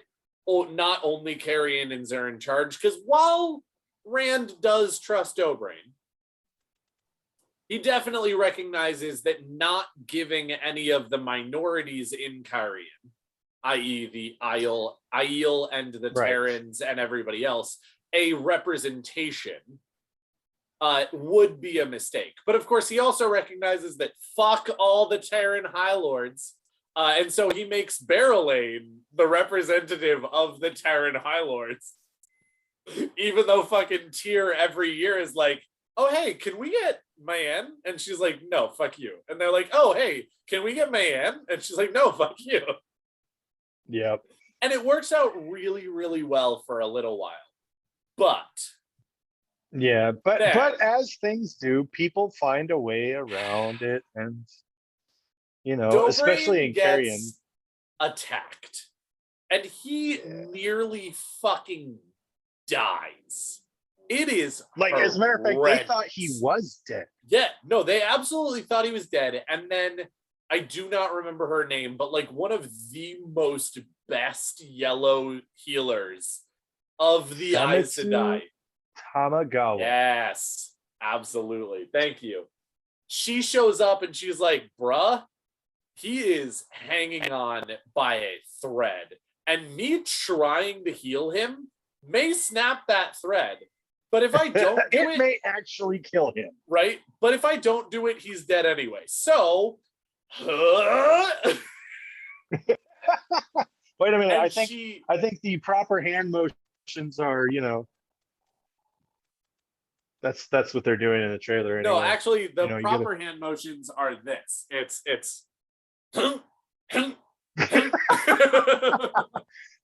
not only Cairhienans are in charge, because while Rand does trust Dobraine, he definitely recognizes that not giving any of the minorities in Cairhien, i.e. the Aiel and the Terrans and everybody else, a representation would be a mistake. But of course, he also recognizes that fuck all the Terran High Lords, and so he makes Barreline the representative of the Terran High Lords. Even though fucking Tyr every year is like, oh, hey, can we get Mayanne? And she's like, no, fuck you. And they're like, oh, hey, can we get Mayanne? And she's like, no, fuck you. Yep. And it works out really, really well for a little while. But as things do, people find a way around it, and Dobraine especially in Cairhien, attacked, and he nearly fucking dies. It is as a matter of fact, they thought he was dead. Yeah, no, they absolutely thought he was dead. And then I do not remember her name, but one of the most best yellow healers of the Aes Sedai. Tamagawa. Yes, absolutely. Thank you. She shows up and she's like, bruh, he is hanging on by a thread. And me trying to heal him may snap that thread. But if I don't do it, it may actually kill him. Right? But if I don't do it, he's dead anyway. So, wait a minute. I think the proper hand motions are, that's what they're doing in the trailer. Anyway. No, actually, the proper hand motions are this. It's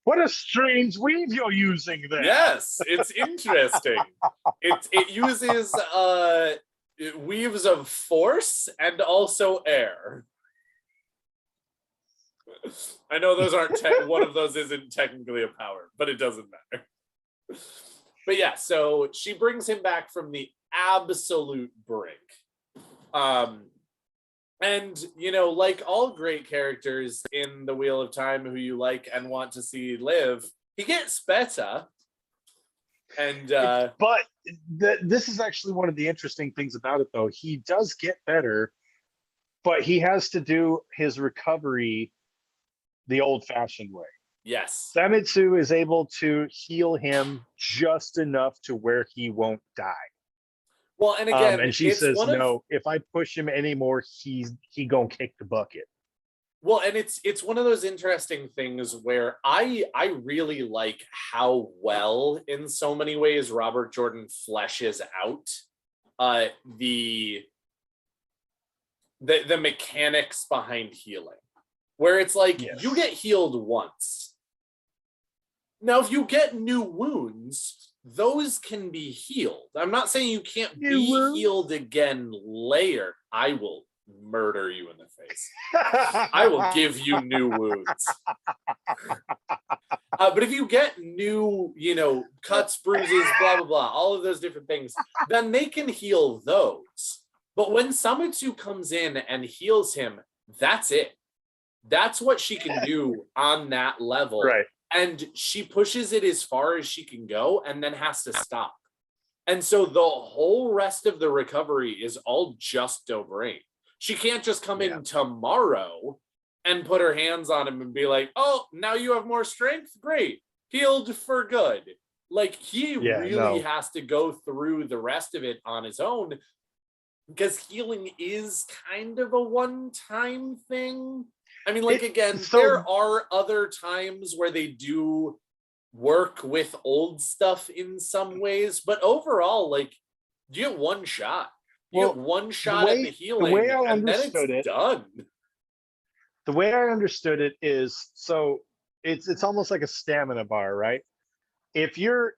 What a strange weave you're using there. Yes, it's interesting. It uses weaves of force and also air. I know those aren't one of those isn't technically a power, but it doesn't matter. But yeah, so she brings him back from the absolute brink. And, you know, like all great characters in the Wheel of Time who you like and want to see live, he gets better. And but this is actually one of the interesting things about it, though. He does get better, but he has to do his recovery the old-fashioned way. yes. Famitsu is able to heal him just enough to where he won't die. Well, and again, and she says, one no, if I push him anymore, he gonna kick the bucket. Well, and it's one of those interesting things where I really like how well, in so many ways, Robert Jordan fleshes out the mechanics behind healing. Where it's like, Yes. you get healed once. Now, if you get new wounds, those can be healed. I'm not saying you can't be healed again later. I will murder you in the face. I will give you new wounds. But if you get new, you know, cuts, bruises, blah, blah, blah, all of those different things, then they can heal those. But when Samitsu comes in and heals him, that's it. That's what she can do on that level. Right. And she pushes it as far as she can go and then has to stop. And so the whole rest of the recovery is all just Dobraine. She can't just come in tomorrow and put her hands on him and be like, oh, now you have more strength? Great. Healed for good. Like, he really has to go through the rest of it on his own, because healing is kind of a one-time thing. I mean, like, again, there are other times where they do work with old stuff in some ways, but overall, like, you get one shot. You get one shot at the healing, and then it's done. The way I understood it is, so it's almost like a stamina bar, right? If you're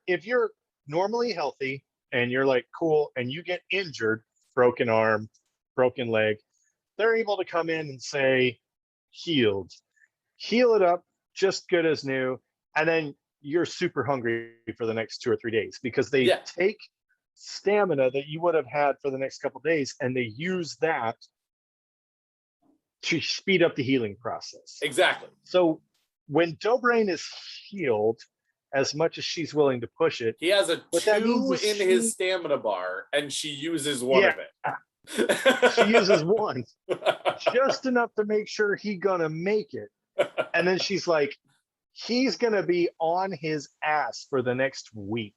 normally healthy and you're like, cool, and you get injured, broken arm, broken leg, they're able to come in and say, healed, heal it up just good as new, and then you're super hungry for the next 2 or 3 days, because they take stamina that you would have had for the next couple days and they use that to speed up the healing process. Exactly. So when Dobraine is healed, as much as she's willing to push it, he has a 2 in his stamina bar, and she uses one of it. She uses one, just enough to make sure he's gonna make it. And then she's like, he's gonna be on his ass for the next week.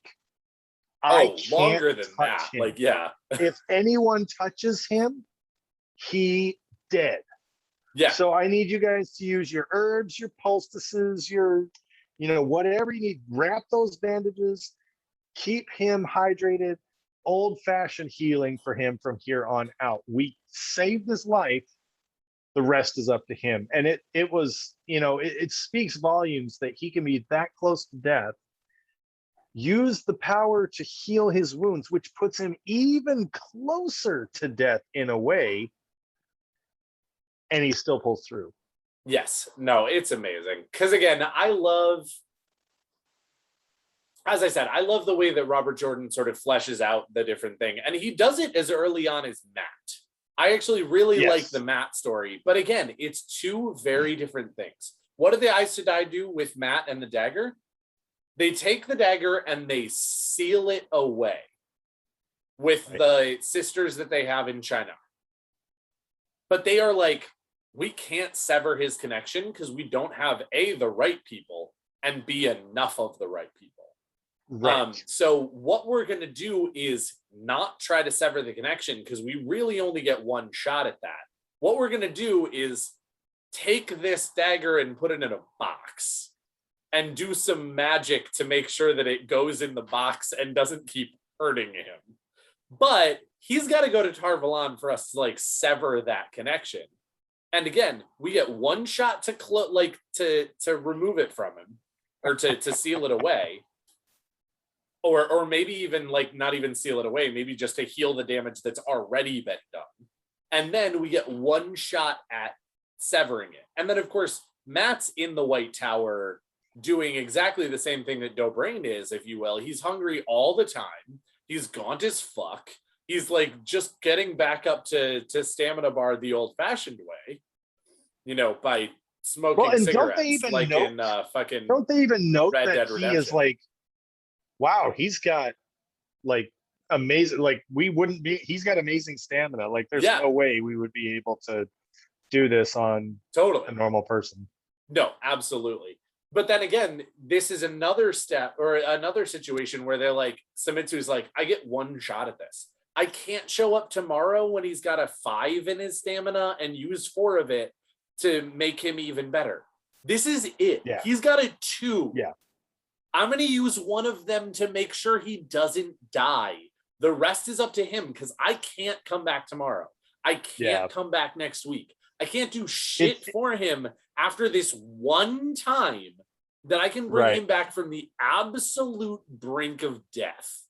Longer than that. Him. Like, yeah. If anyone touches him, he dead. Yeah. So I need you guys to use your herbs, your poultices, your, whatever you need. Wrap those bandages, keep him hydrated. Old-fashioned healing for him from here on out. We saved his life. The rest is up to him. And it was, it speaks volumes that he can be that close to death, use the power to heal his wounds, which puts him even closer to death in a way, and he still pulls through. Yes. No, it's amazing. Because again, as I said, I love the way that Robert Jordan sort of fleshes out the different thing. And he does it as early on as Matt. I actually really like the Matt story. But again, it's 2 very different things. What do the Aes Sedai do with Matt and the dagger? They take the dagger and they seal it away with the sisters that they have in China. But they are like, we can't sever his connection because we don't have A, the right people, and B, enough of the right people. Right. So what we're going to do is not try to sever the connection, because we really only get one shot at that. What we're going to do is take this dagger and put it in a box and do some magic to make sure that it goes in the box and doesn't keep hurting him. But he's got to go to Tar Valon for us to sever that connection. And again, we get one shot to to remove it from him, or to seal it away, or maybe even like not even seal it away, maybe just to heal the damage that's already been done. And then we get one shot at severing it. And then of course, Matt's in the White Tower doing exactly the same thing that Dobraine is, if you will. He's hungry all the time. He's gaunt as fuck. He's like just getting back up to stamina bar the old-fashioned way, by smoking cigarettes, in fucking. Don't they even note Red that Dead he Redemption. is like, wow, he's got like amazing, like we wouldn't be. He's got amazing stamina. Like there's no way we would be able to do this on a normal person. No, absolutely. But then again, this is another step or another situation where they're like, Samitsu's like, I get one shot at this. I can't show up tomorrow when he's got a 5 in his stamina and use 4 of it to make him even better. This is it. Yeah. He's got a 2. Yeah. I'm going to use one of them to make sure he doesn't die. The rest is up to him because I can't come back tomorrow. I can't come back next week. I can't do shit for him after this one time that I can bring him back from the absolute brink of death.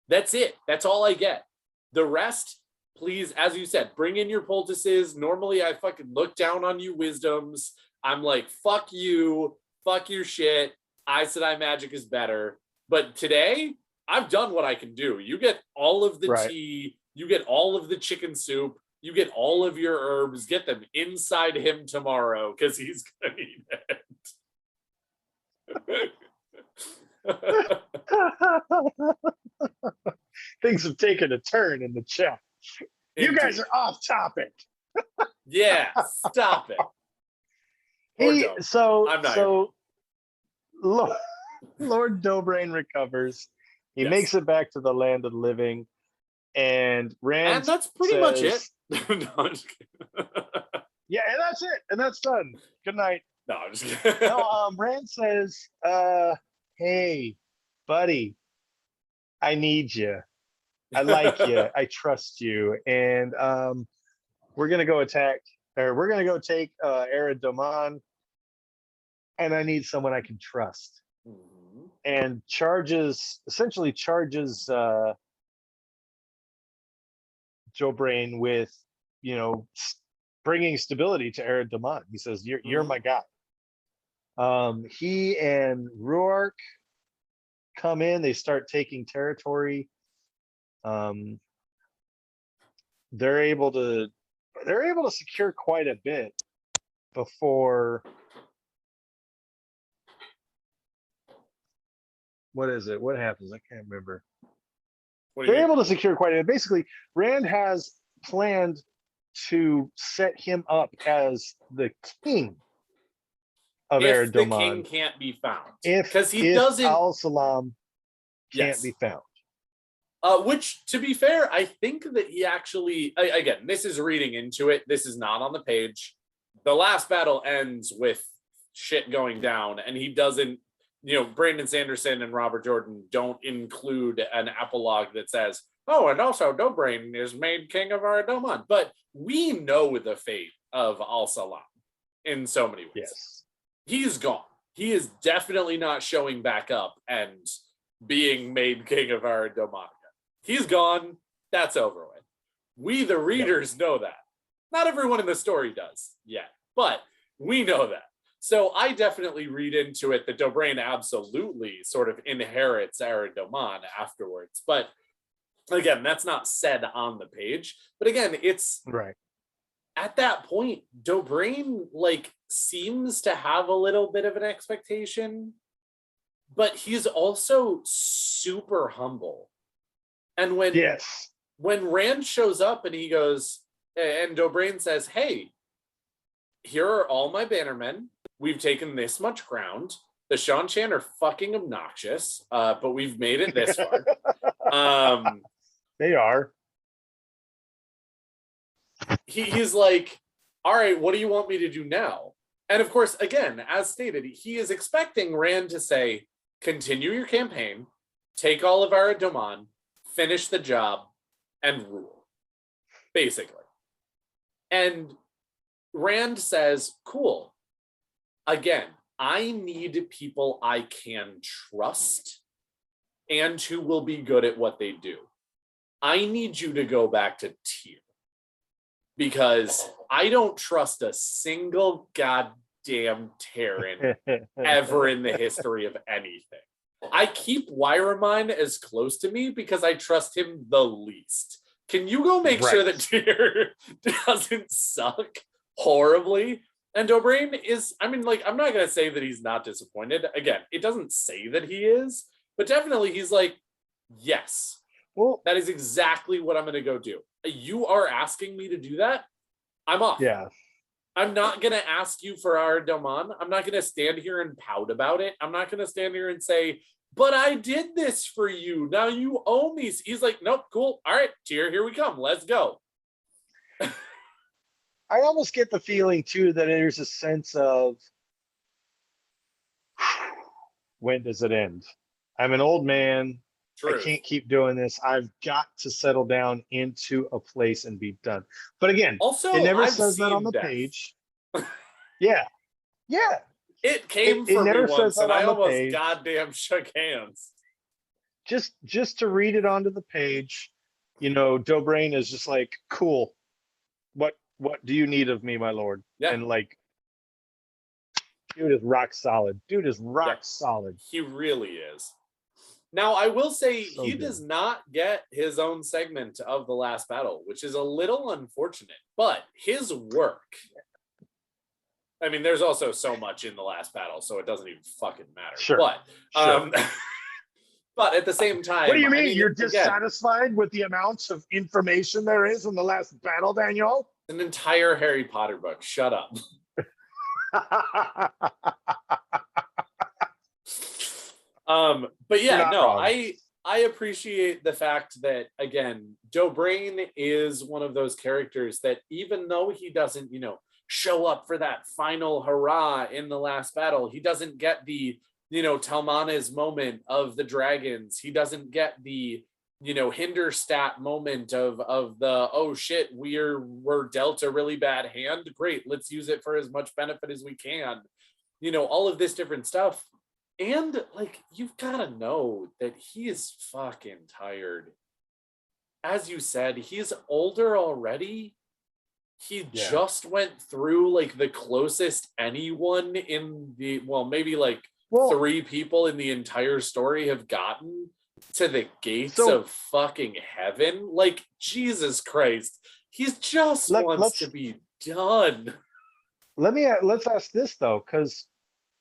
That's it. That's all I get. The rest, please, as you said, bring in your poultices. Normally, I fucking look down on you wisdoms. I'm like, fuck you. Fuck your shit. Aes Sedai magic is better. But today, I've done what I can do. You get all of the tea. You get all of the chicken soup. You get all of your herbs, get them inside him tomorrow because he's going to eat it. Things have taken a turn in the chat. Indeed. You guys are off topic. Yeah, stop it. Lord Dobraine recovers. He makes it back to the land of the living. And Rand, and that's pretty much it. No, I'm just kidding. Yeah, and that's it. And that's done. Good night. No, I'm just kidding. Rand says, hey, buddy, I need you. I like you. I trust you. And we're going to go take Era Doman. And I need someone I can trust. Mm-hmm. And essentially charges Dobraine with, bringing stability to Era Doman. He says, "You're my guy." He and Ruark come in. They start taking territory. They're able to secure quite a bit before. What is it? What happens? I can't remember. They're able to secure quite a bit. Basically, Rand has planned to set him up as the king of Era Doman. If the king can't be found. Because he doesn't. Al Salam can't be found. Which, to be fair, I think that he actually, again, this is reading into it. This is not on the page. The last battle ends with shit going down, and he doesn't, Brandon Sanderson and Robert Jordan don't include an epilogue that says, oh, and also Dobraine is made king of Era Doman. But we know the fate of Al Salam in so many ways. Yes. He's gone. He is definitely not showing back up and being made king of Era Doman. He's gone. That's over with. We, the readers, know that. Not everyone in the story does yet, but we know that. So I definitely read into it that Dobraine absolutely sort of inherits Era Doman afterwards. But again, that's not said on the page. But again, it's right at that point, Dobraine seems to have a little bit of an expectation, but he's also super humble. And when Rand shows up and he goes, and Dobraine says, hey, here are all my bannermen. We've taken this much ground. The Shan-Chan are fucking obnoxious, but we've made it this far. They are. He's like, all right, what do you want me to do now? And of course, again, as stated, he is expecting Rand to say, continue your campaign, take all of Era Doman, finish the job, and rule, basically. And Rand says, cool. Again, I need people I can trust and who will be good at what they do. I need you to go back to Tyr because I don't trust a single goddamn Terran ever in the history of anything. I keep Wyramine as close to me because I trust him the least. Can you go make sure that Tyr doesn't suck horribly? And Dobraine is, I mean, like, I'm not going to say that he's not disappointed. Again, it doesn't say that he is, but definitely he's like, yes, well, that is exactly what I'm going to go do. You are asking me to do that? I'm off. Yeah. I'm not going to ask you for our Doman. I'm not going to stand here and pout about it. I'm not going to stand here and say, but I did this for you. Now you owe me. He's like, nope, cool. All right, Tyr, here we come. Let's go. I almost get the feeling, too, that there's a sense of, when does it end? I'm an old man. Truth. I can't keep doing this. I've got to settle down into a place and be done. But again, also, it never I've says that on the death. Page. Yeah. Yeah. It came for me once, and I almost goddamn shook hands. Just to read it onto the page, you know, Dobraine is just like, cool. What do you need of me, my lord? Yeah. And like, dude is rock solid. Dude is rock solid. He really is. Now, I will say So he good. does not get his own segment of the last battle, which is a little unfortunate, but his work. I mean, there's also so much in the last battle, so it doesn't even fucking matter. Sure. But, Sure. but at the same time, What do you mean? I mean, You're again, dissatisfied with the amounts of information there is in the last battle, Daniel? an entire Harry Potter book. Shut up. But yeah, no, wrong. I appreciate the fact that, again, Dobraine is one of those characters that even though he doesn't, you know, show up for that final hurrah in the last battle, he doesn't get the, you know, Talmanes moment of the dragons. He doesn't get the, you know, Hinderstat moment of the, oh shit, we're dealt a really bad hand. Great, let's use it for as much benefit as we can. You know, all of this different stuff. And like, you've got to know that he is fucking tired. As you said, he's older already. He just went through like the closest anyone in the, well, maybe like 3 people in the entire story have gotten to the gates of fucking heaven. Like, Jesus Christ. He's just wants to be done. Let's ask this though, because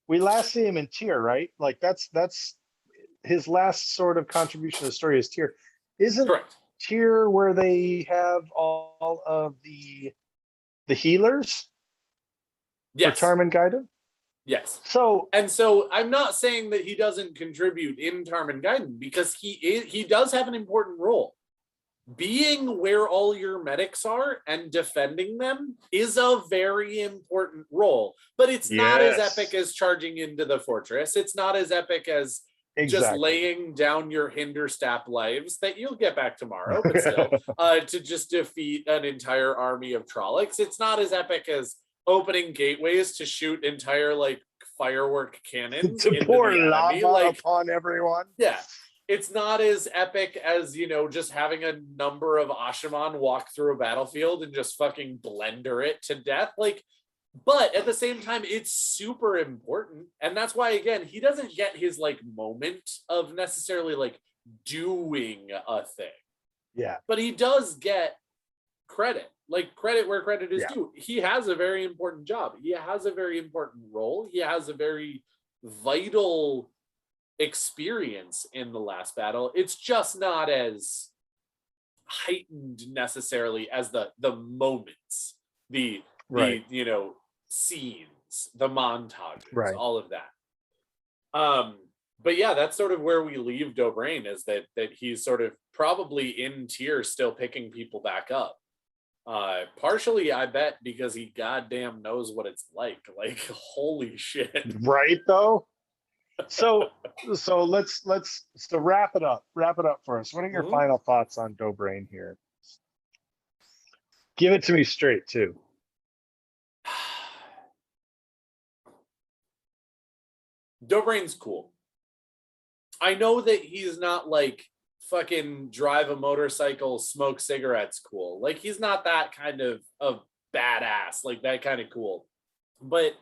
we last see him in Tyr, right? Like that's his last sort of contribution to the story is Tyr. Isn't Correct. Tyr where they have all of the healers? Yes. For Tarman Gaiden? Yes. So I'm not saying that he doesn't contribute in Tarman Gaiden, because he does have an important role. Being where all your medics are and defending them is a very important role, but it's not as epic as charging into the fortress. It's not as epic as just laying down your Hinderstap lives that you'll get back tomorrow, but still, to just defeat an entire army of Trollocs. It's not as epic as opening gateways to shoot entire like firework cannons to pour enemy, lava upon everyone. Yeah. It's not as epic as, you know, just having a number of Ashaman walk through a battlefield and just fucking blender it to death. Like, but at the same time, it's super important. And that's why, again, he doesn't get his like moment of necessarily like doing a thing. Yeah. But he does get credit, like credit where credit is due. He has a very important job. He has a very important role. He has a very vital experience in the last battle. It's just not as heightened necessarily as the moments, the you know, scenes, the montages, all of that. But yeah, that's sort of where we leave Dobraine, is that he's sort of probably in Tyr still picking people back up. Partially, I bet, because he goddamn knows what it's like. Like, holy shit. Right though. So let's wrap it up for us. What are your final thoughts on Dobraine here? Give it to me straight too. Dobraine's cool. I know that he's not like fucking drive a motorcycle, smoke cigarettes cool. Like he's not that kind of badass, like that kind of cool. But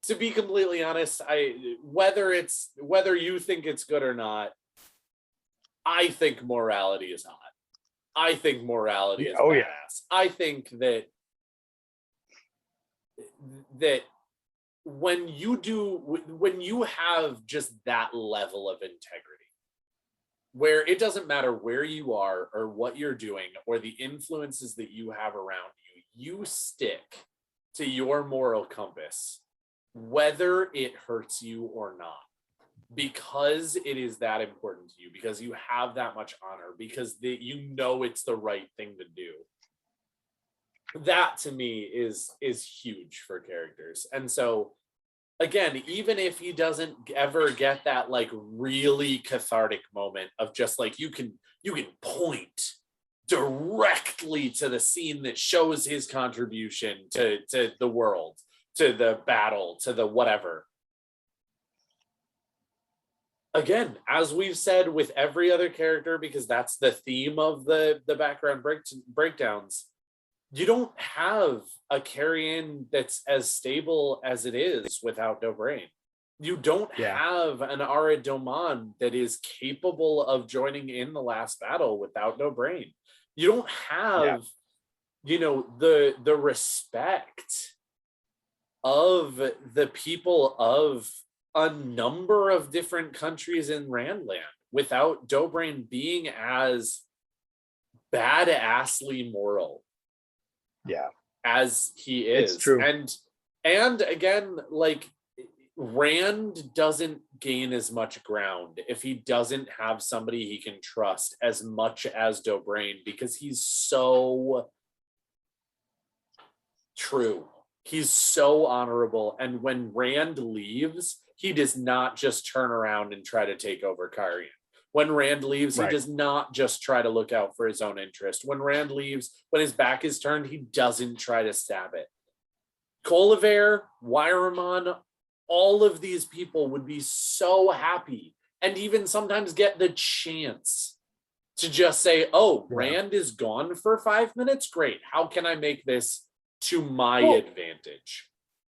to be completely honest, whether you think it's good or not, I think morality is hot. I think morality is badass. Yeah. I think that when you have just that level of integrity, where it doesn't matter where you are or what you're doing or the influences that you have around you, you stick to your moral compass, whether it hurts you or not, because it is that important to you, because you have that much honor, because you know it's the right thing to do. That to me is huge for characters. And so again, even if he doesn't ever get that like really cathartic moment of just like you can point directly to the scene that shows his contribution to the world, to the battle, to the whatever. Again, as we've said with every other character, because that's the theme of the background breakdowns, you don't have a Cairhien that's as stable as it is without Dobraine. You don't have an Ara Doman that is capable of joining in the last battle without Dobraine. You don't have, the respect of the people of a number of different countries in Randland without Dobraine being as badassly moral as he is. It's true. And again, like, Rand doesn't gain as much ground if he doesn't have somebody he can trust as much as Dobraine, because he's so true. He's so honorable. And when Rand leaves, he does not just turn around and try to take over Cairhien. When Rand leaves, he does not just try to look out for his own interest. When Rand leaves, when his back is turned, he doesn't try to stab it. Colliver, Wyramon, all of these people would be so happy and even sometimes get the chance to just say, Rand is gone for 5 minutes? Great. How can I make this to my advantage?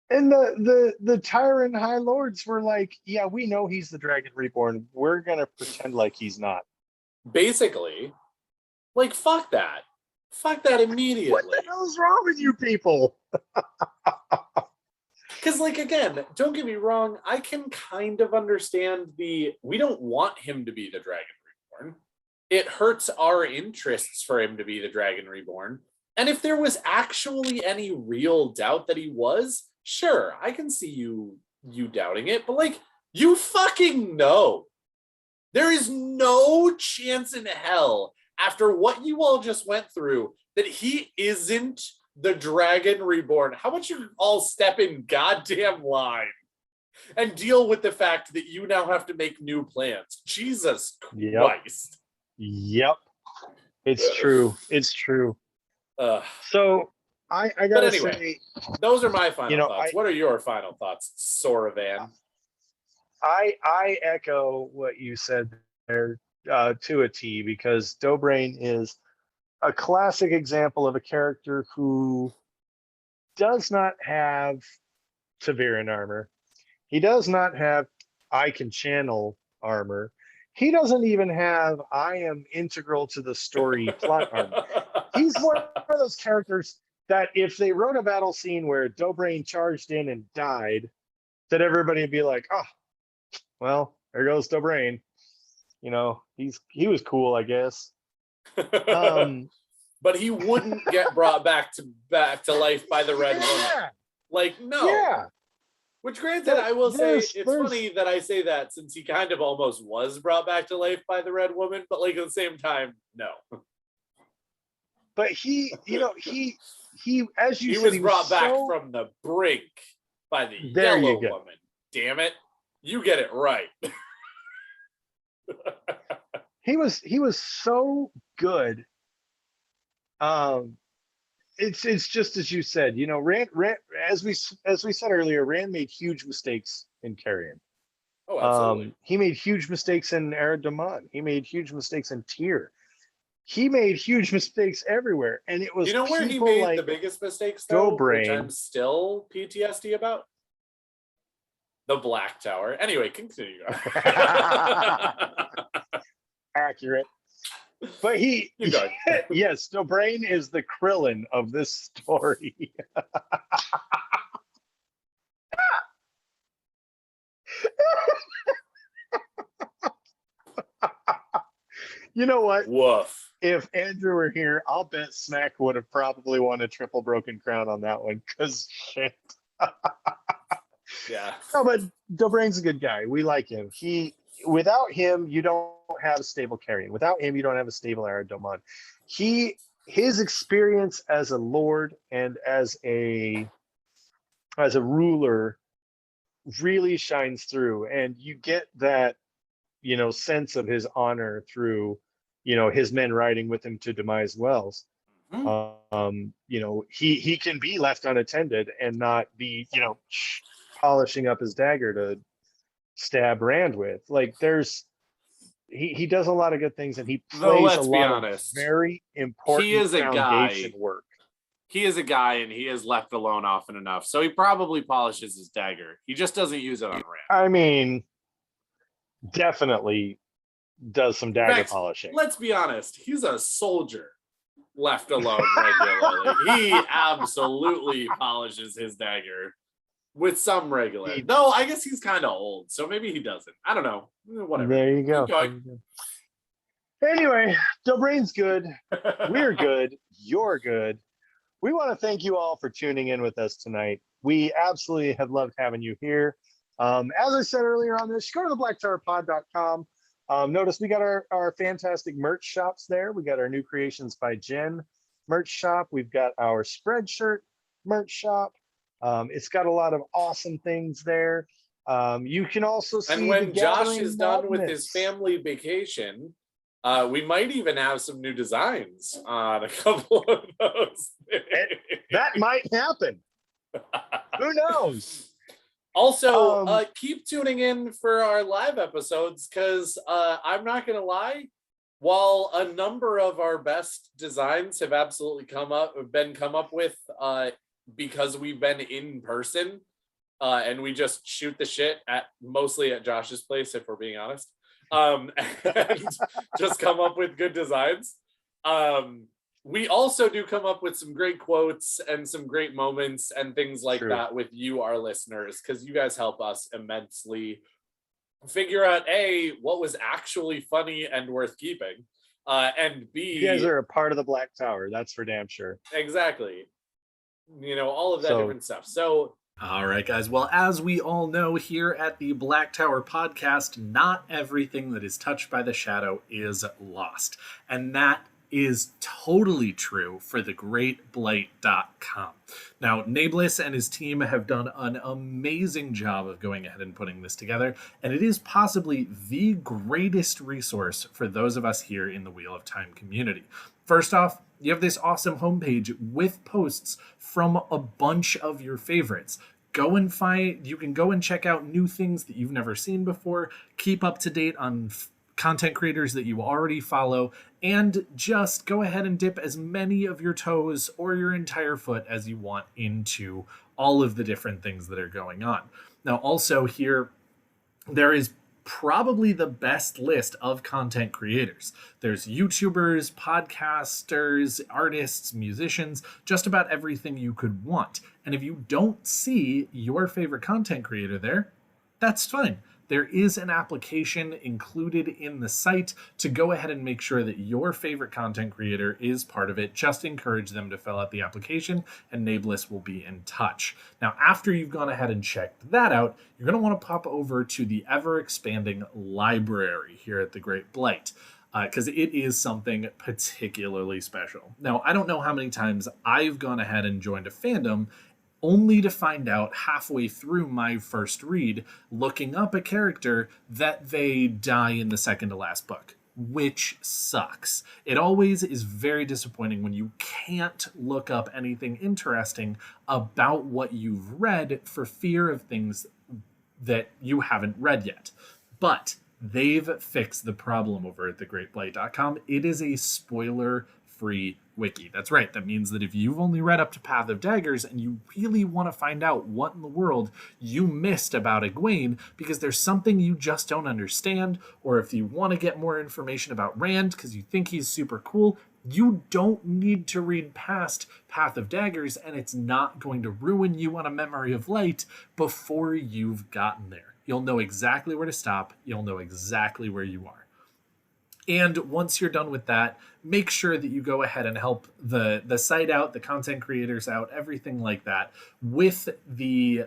And the Tyrant High Lords were like, yeah, we know he's the Dragon Reborn. We're going to pretend like he's not. Basically, like, fuck that. Fuck that immediately. What the hell is wrong with you people? Because, like, again, don't get me wrong, I can kind of understand we don't want him to be the Dragon Reborn. It hurts our interests for him to be the Dragon Reborn. And if there was actually any real doubt that he was, sure, I can see you doubting it. But, like, you fucking know. There is no chance in hell, after what you all just went through, that he isn't the Dragon Reborn. How about you all step in goddamn line and deal with the fact that you now have to make new plans? Jesus Christ. Yep. It's true. It's true. So I gotta say, those are my final thoughts. What are your final thoughts, Soravan? I echo what you said there to a T, because Dobraine is a classic example of a character who does not have Taborwin armor. He does not have I can channel armor. He doesn't even have I am integral to the story plot armor. He's one of those characters that if they wrote a battle scene where Dobraine charged in and died, that everybody would be like, oh, well, there goes Dobraine. He was cool, I guess. But he wouldn't get brought back to life by the Red Woman. Like, no. Yeah. Which, granted, I will say, it's funny that I say that, since he kind of almost was brought back to life by the Red Woman, but, like, at the same time, no. But he as you said, he was brought back from the brink by the Yellow Woman. Damn it. You get it right. He was so good. it's just as you said. You know, Rand as we said earlier, Rand made huge mistakes in Cairhien. Oh, absolutely. He made huge mistakes in Aradomon. He made huge mistakes in Tyr. He made huge mistakes everywhere, and it was You know where he people made like the biggest mistakes, though, which Dobraine. I'm still PTSD about? The Black Tower. Anyway, continue. Accurate. But Keep going. yes, Dobraine is the Krillin of this story. You know what? Woof. If Andrew were here, I'll bet Smack would have probably won a triple broken crown on that one. Because shit. Yeah. No, but Dobraine's a good guy. We like him. Without him, you don't have a stable Cairhien. Without him, you don't have a stable Aradomon. His experience as a lord and as a ruler really shines through, and you get that, you know, sense of his honor through, you know, his men riding with him to Demise Wells. You know, he can be left unattended and not be, you know, polishing up his dagger to stab Rand with. Like, he does a lot of good things, and he plays a lot of very important foundation work. He is a guy, and he is left alone often enough, so he probably polishes his dagger. He just doesn't use it on Rand. I mean, definitely does some dagger polishing. Let's be honest, he's a soldier left alone regularly. He absolutely polishes his dagger with some regularity. Though I guess he's kind of old, so maybe he doesn't. I don't know. Whatever. There you go. Anyway, Dobraine's good. We're good. You're good. We want to thank you all for tuning in with us tonight. We absolutely have loved having you here. As I said earlier on this, go to theblacktowerpod.com. Notice we got our fantastic merch shops there. We got our New Creations by Jen merch shop. We've got our Spreadshirt merch shop. It's got a lot of awesome things there. You can also see, and when Josh is done with his family vacation, we might even have some new designs on a couple of those things. That might happen. Who knows? Also, keep tuning in for our live episodes, because I'm not going to lie, while a number of our best designs have absolutely come up with because we've been in person, and we just shoot the shit mostly at Josh's place, if we're being honest, and just come up with good designs. We also do come up with some great quotes and some great moments and things like that with you, our listeners, because you guys help us immensely figure out A, what was actually funny and worth keeping, and B, you guys are a part of the Black Tower. That's for damn sure. Exactly. You know, all of that different stuff. So, all right, guys. Well, as we all know here at the Black Tower podcast, not everything that is touched by the shadow is lost. And that is totally true for thegreatblight.com. Now, Nablus and his team have done an amazing job of going ahead and putting this together, and it is possibly the greatest resource for those of us here in the Wheel of Time community. First off, you have this awesome homepage with posts from a bunch of your favorites. You can go and check out new things that you've never seen before, keep up to date on content creators that you already follow, and just go ahead and dip as many of your toes or your entire foot as you want into all of the different things that are going on. Now, also here, there is probably the best list of content creators. There's YouTubers, podcasters, artists, musicians, just about everything you could want. And if you don't see your favorite content creator there, that's fine. There is an application included in the site to go ahead and make sure that your favorite content creator is part of it. Just encourage them to fill out the application, and Nablus will be in touch. Now, after you've gone ahead and checked that out, you're going to want to pop over to the ever-expanding library here at the Great Blight, because it is something particularly special. Now, I don't know how many times I've gone ahead and joined a fandom only to find out halfway through my first read, looking up a character, that they die in the second to last book. which sucks. It always is very disappointing when you can't look up anything interesting about what you've read for fear of things that you haven't read yet. But they've fixed the problem over at thegreatblight.com. It is a spoiler-free wiki. That's right. That means that if you've only read up to Path of Daggers and you really want to find out what in the world you missed about Egwene because there's something you just don't understand, or if you want to get more information about Rand because you think he's super cool, you don't need to read past Path of Daggers, and it's not going to ruin you on a Memory of Light before you've gotten there. You'll know exactly where to stop. You'll know exactly where you are. And once you're done with that, make sure that you go ahead and help the site out, the content creators out, everything like that, with the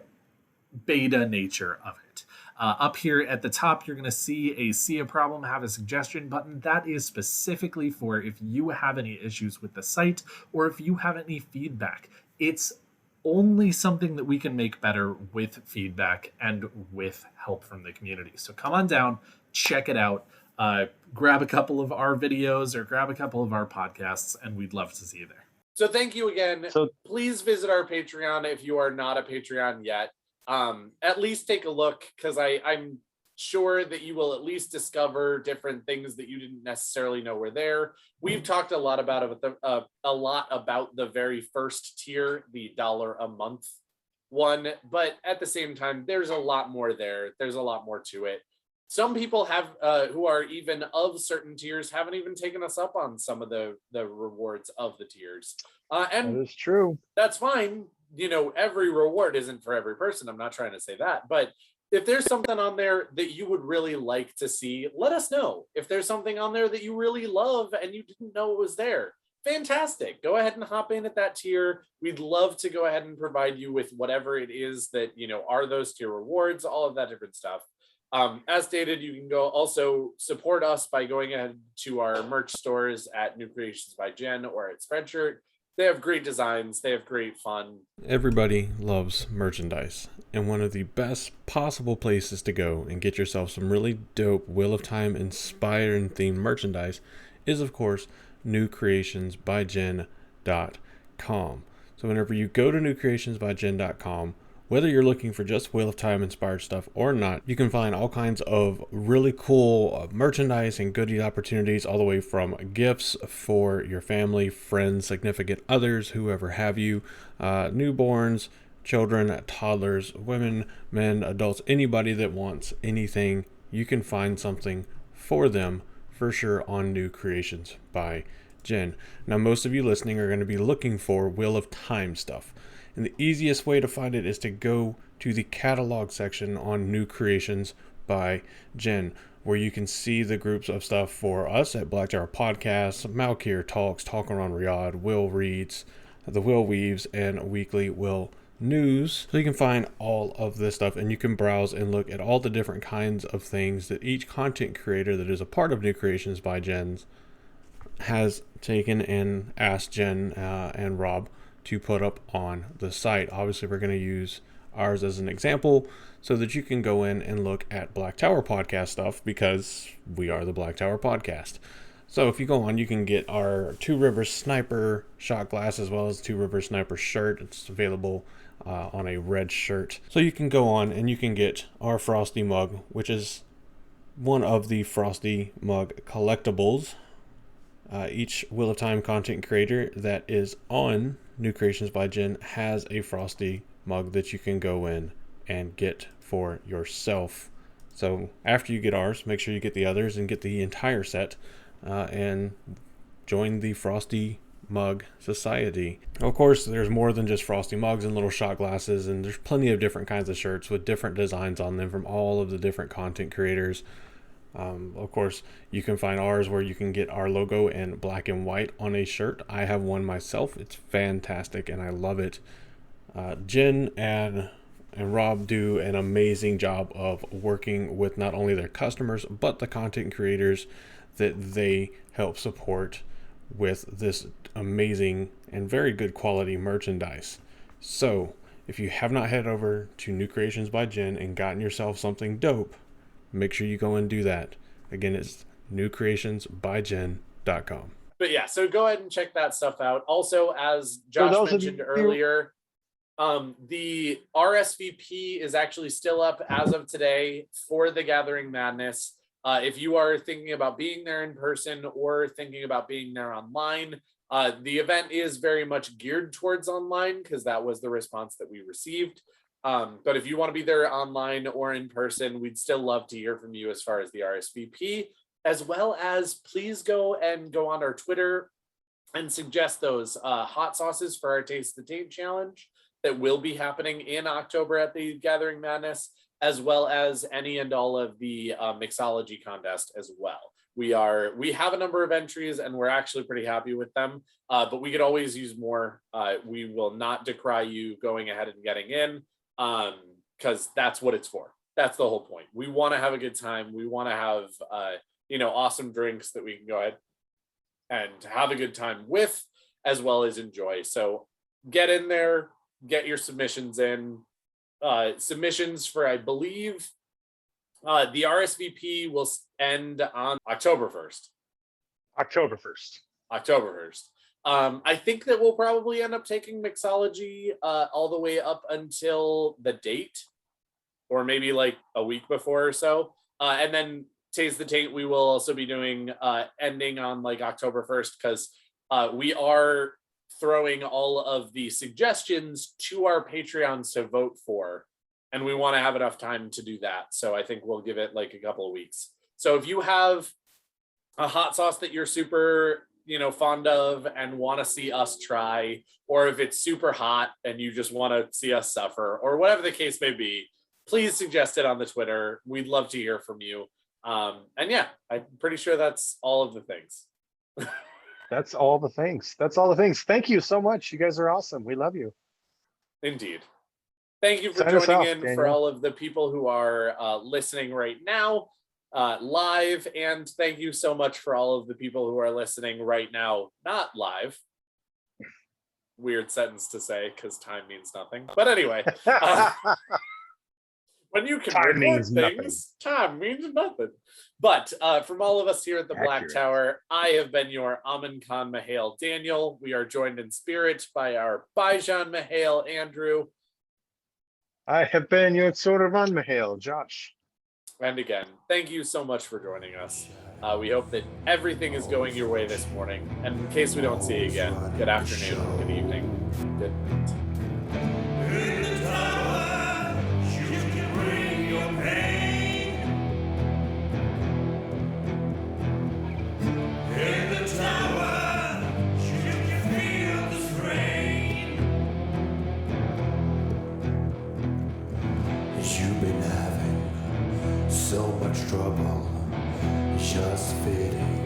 beta nature of it. Up here at the top, you're going to see a problem, have a suggestion button. That is specifically for if you have any issues with the site or if you have any feedback. It's only something that we can make better with feedback and with help from the community. So come on down, check it out. Grab a couple of our videos or grab a couple of our podcasts, and we'd love to see you there. So thank you again. So- Please visit our Patreon if you are not a Patreon yet. At least take a look, because I'm sure that you will at least discover different things that you didn't necessarily know were there. We've talked a lot about it, a lot about the very first tier, the $1 a month one, but at the same time, there's a lot more there. There's a lot more to it. Some people have who are even of certain tiers haven't even taken us up on some of the rewards of the tiers. And That is true. that's fine. You know, every reward isn't for every person. I'm not trying to say that. But if there's something on there that you would really like to see, let us know. If there's something on there that you really love and you didn't know it was there, fantastic. Go ahead and hop in at that tier. We'd love to go ahead and provide you with whatever it is that, you know, are those tier rewards, all of that different stuff. As stated, you can go also support us by going ahead to our merch stores at New Creations by Jen or at Spreadshirt. They have great designs. They have great fun. Everybody loves merchandise, and one of the best possible places to go and get yourself some really dope Wheel of Time inspired and themed merchandise is, of course, newcreationsbyjen.com. So whenever you go to newcreationsbyjen.com, whether you're looking for just Wheel of Time inspired stuff or not, you can find all kinds of really cool merchandise and goodie opportunities, all the way from gifts for your family, friends, significant others, whoever have you, newborns, children, toddlers, women, men, adults, anybody that wants anything, you can find something for them for sure on New Creations by Jen. Now, most of you listening are going to be looking for Wheel of Time stuff. And the easiest way to find it is to go to the catalog section on New Creations by Jen, where you can see the groups of stuff for us at Black Tower Podcasts, Malkir Talks, Talk Around Riyadh, Will Reads, The Will Weaves, and Weekly Will News. So you can find all of this stuff, and you can browse and look at all the different kinds of things that each content creator that is a part of New Creations by Jen's has taken and asked Jen and Rob to put up on the site. Obviously, we're going to use ours as an example so that you can go in and look at Black Tower Podcast stuff, because we are the Black Tower Podcast. So if you go on, you can get our Two Rivers Sniper shot glass as well as Two Rivers Sniper shirt. It's available on a red shirt. So you can go on and you can get our Frosty mug, which is one of the Frosty mug collectibles. Each Wheel of Time content creator that is on New Creations by Jen has a Frosty mug that you can go in and get for yourself. So after you get ours, make sure you get the others and get the entire set and join the Frosty Mug Society. Of course, there's more than just Frosty mugs and little shot glasses, and there's plenty of different kinds of shirts with different designs on them from all of the different content creators. Of course, you can find ours where you can get our logo in black and white on a shirt. I have one myself. It's fantastic and I love it. Jen and Rob do an amazing job of working with not only their customers, but the content creators that they help support with this amazing and very good quality merchandise. So if you have not head over to New Creations by Jen and gotten yourself something dope, make sure you go and do that. Again, it's newcreationsbyjen.com. But yeah, so go ahead and check that stuff out. Also, as Josh those of mentioned you- earlier, the RSVP is actually still up as of today for the Gathering Madness. If you are thinking about being there in person or thinking about being there online, the event is very much geared towards online because that was the response that we received. But if you want to be there online or in person, we'd still love to hear from you as far as the RSVP, as well as please go on our Twitter and suggest those hot sauces for our Taste the Taint challenge that will be happening in October at the Gathering Madness, as well as any and all of the mixology contest as well. We have a number of entries and we're actually pretty happy with them, but we could always use more. We will not decry you going ahead and getting in, because that's what it's for. That's the whole point. We want to have a good time. We want to have awesome drinks that we can go ahead and have a good time with, as well as enjoy. So get in there, get your submissions in. Submissions for, I believe, the RSVP will end on October 1st. October 1st. October 1st. I think that we'll probably end up taking mixology all the way up until the date, or maybe like a week before or so. And then Taste the Taint, we will also be doing ending on like October 1st, because we are throwing all of the suggestions to our Patreons to vote for, and we want to have enough time to do that. So I think we'll give it like a couple of weeks. So if you have a hot sauce that you're super fond of and want to see us try, or if it's super hot and you just want to see us suffer, or whatever the case may be, please suggest it on the Twitter. We'd love to hear from you. And yeah, I'm pretty sure that's all of the things. That's all the things. That's all the things. Thank you so much. You guys are awesome. We love you. Indeed. Thank you for Sign us joining off, in, Daniel. for all of the people who are listening right now live. And thank you so much for all of the people who are listening right now, not live. Weird sentence to say because time means nothing. But anyway, when you can Time record means things, nothing. time means nothing. But from all of us here at the Black Accurate. Tower, I have been your Amin Khan Mahale Daniel. We are joined in spirit by our Bijan Mahale Andrew. I have been your Tsoravan Mahale, Josh. And again, thank you so much for joining us. We hope that everything is going your way this morning. And in case we don't see you again, good afternoon, good evening, good night. In the tower, you can bring your pain. In the tower, you can feel the strain. You've been having so much trouble just fitting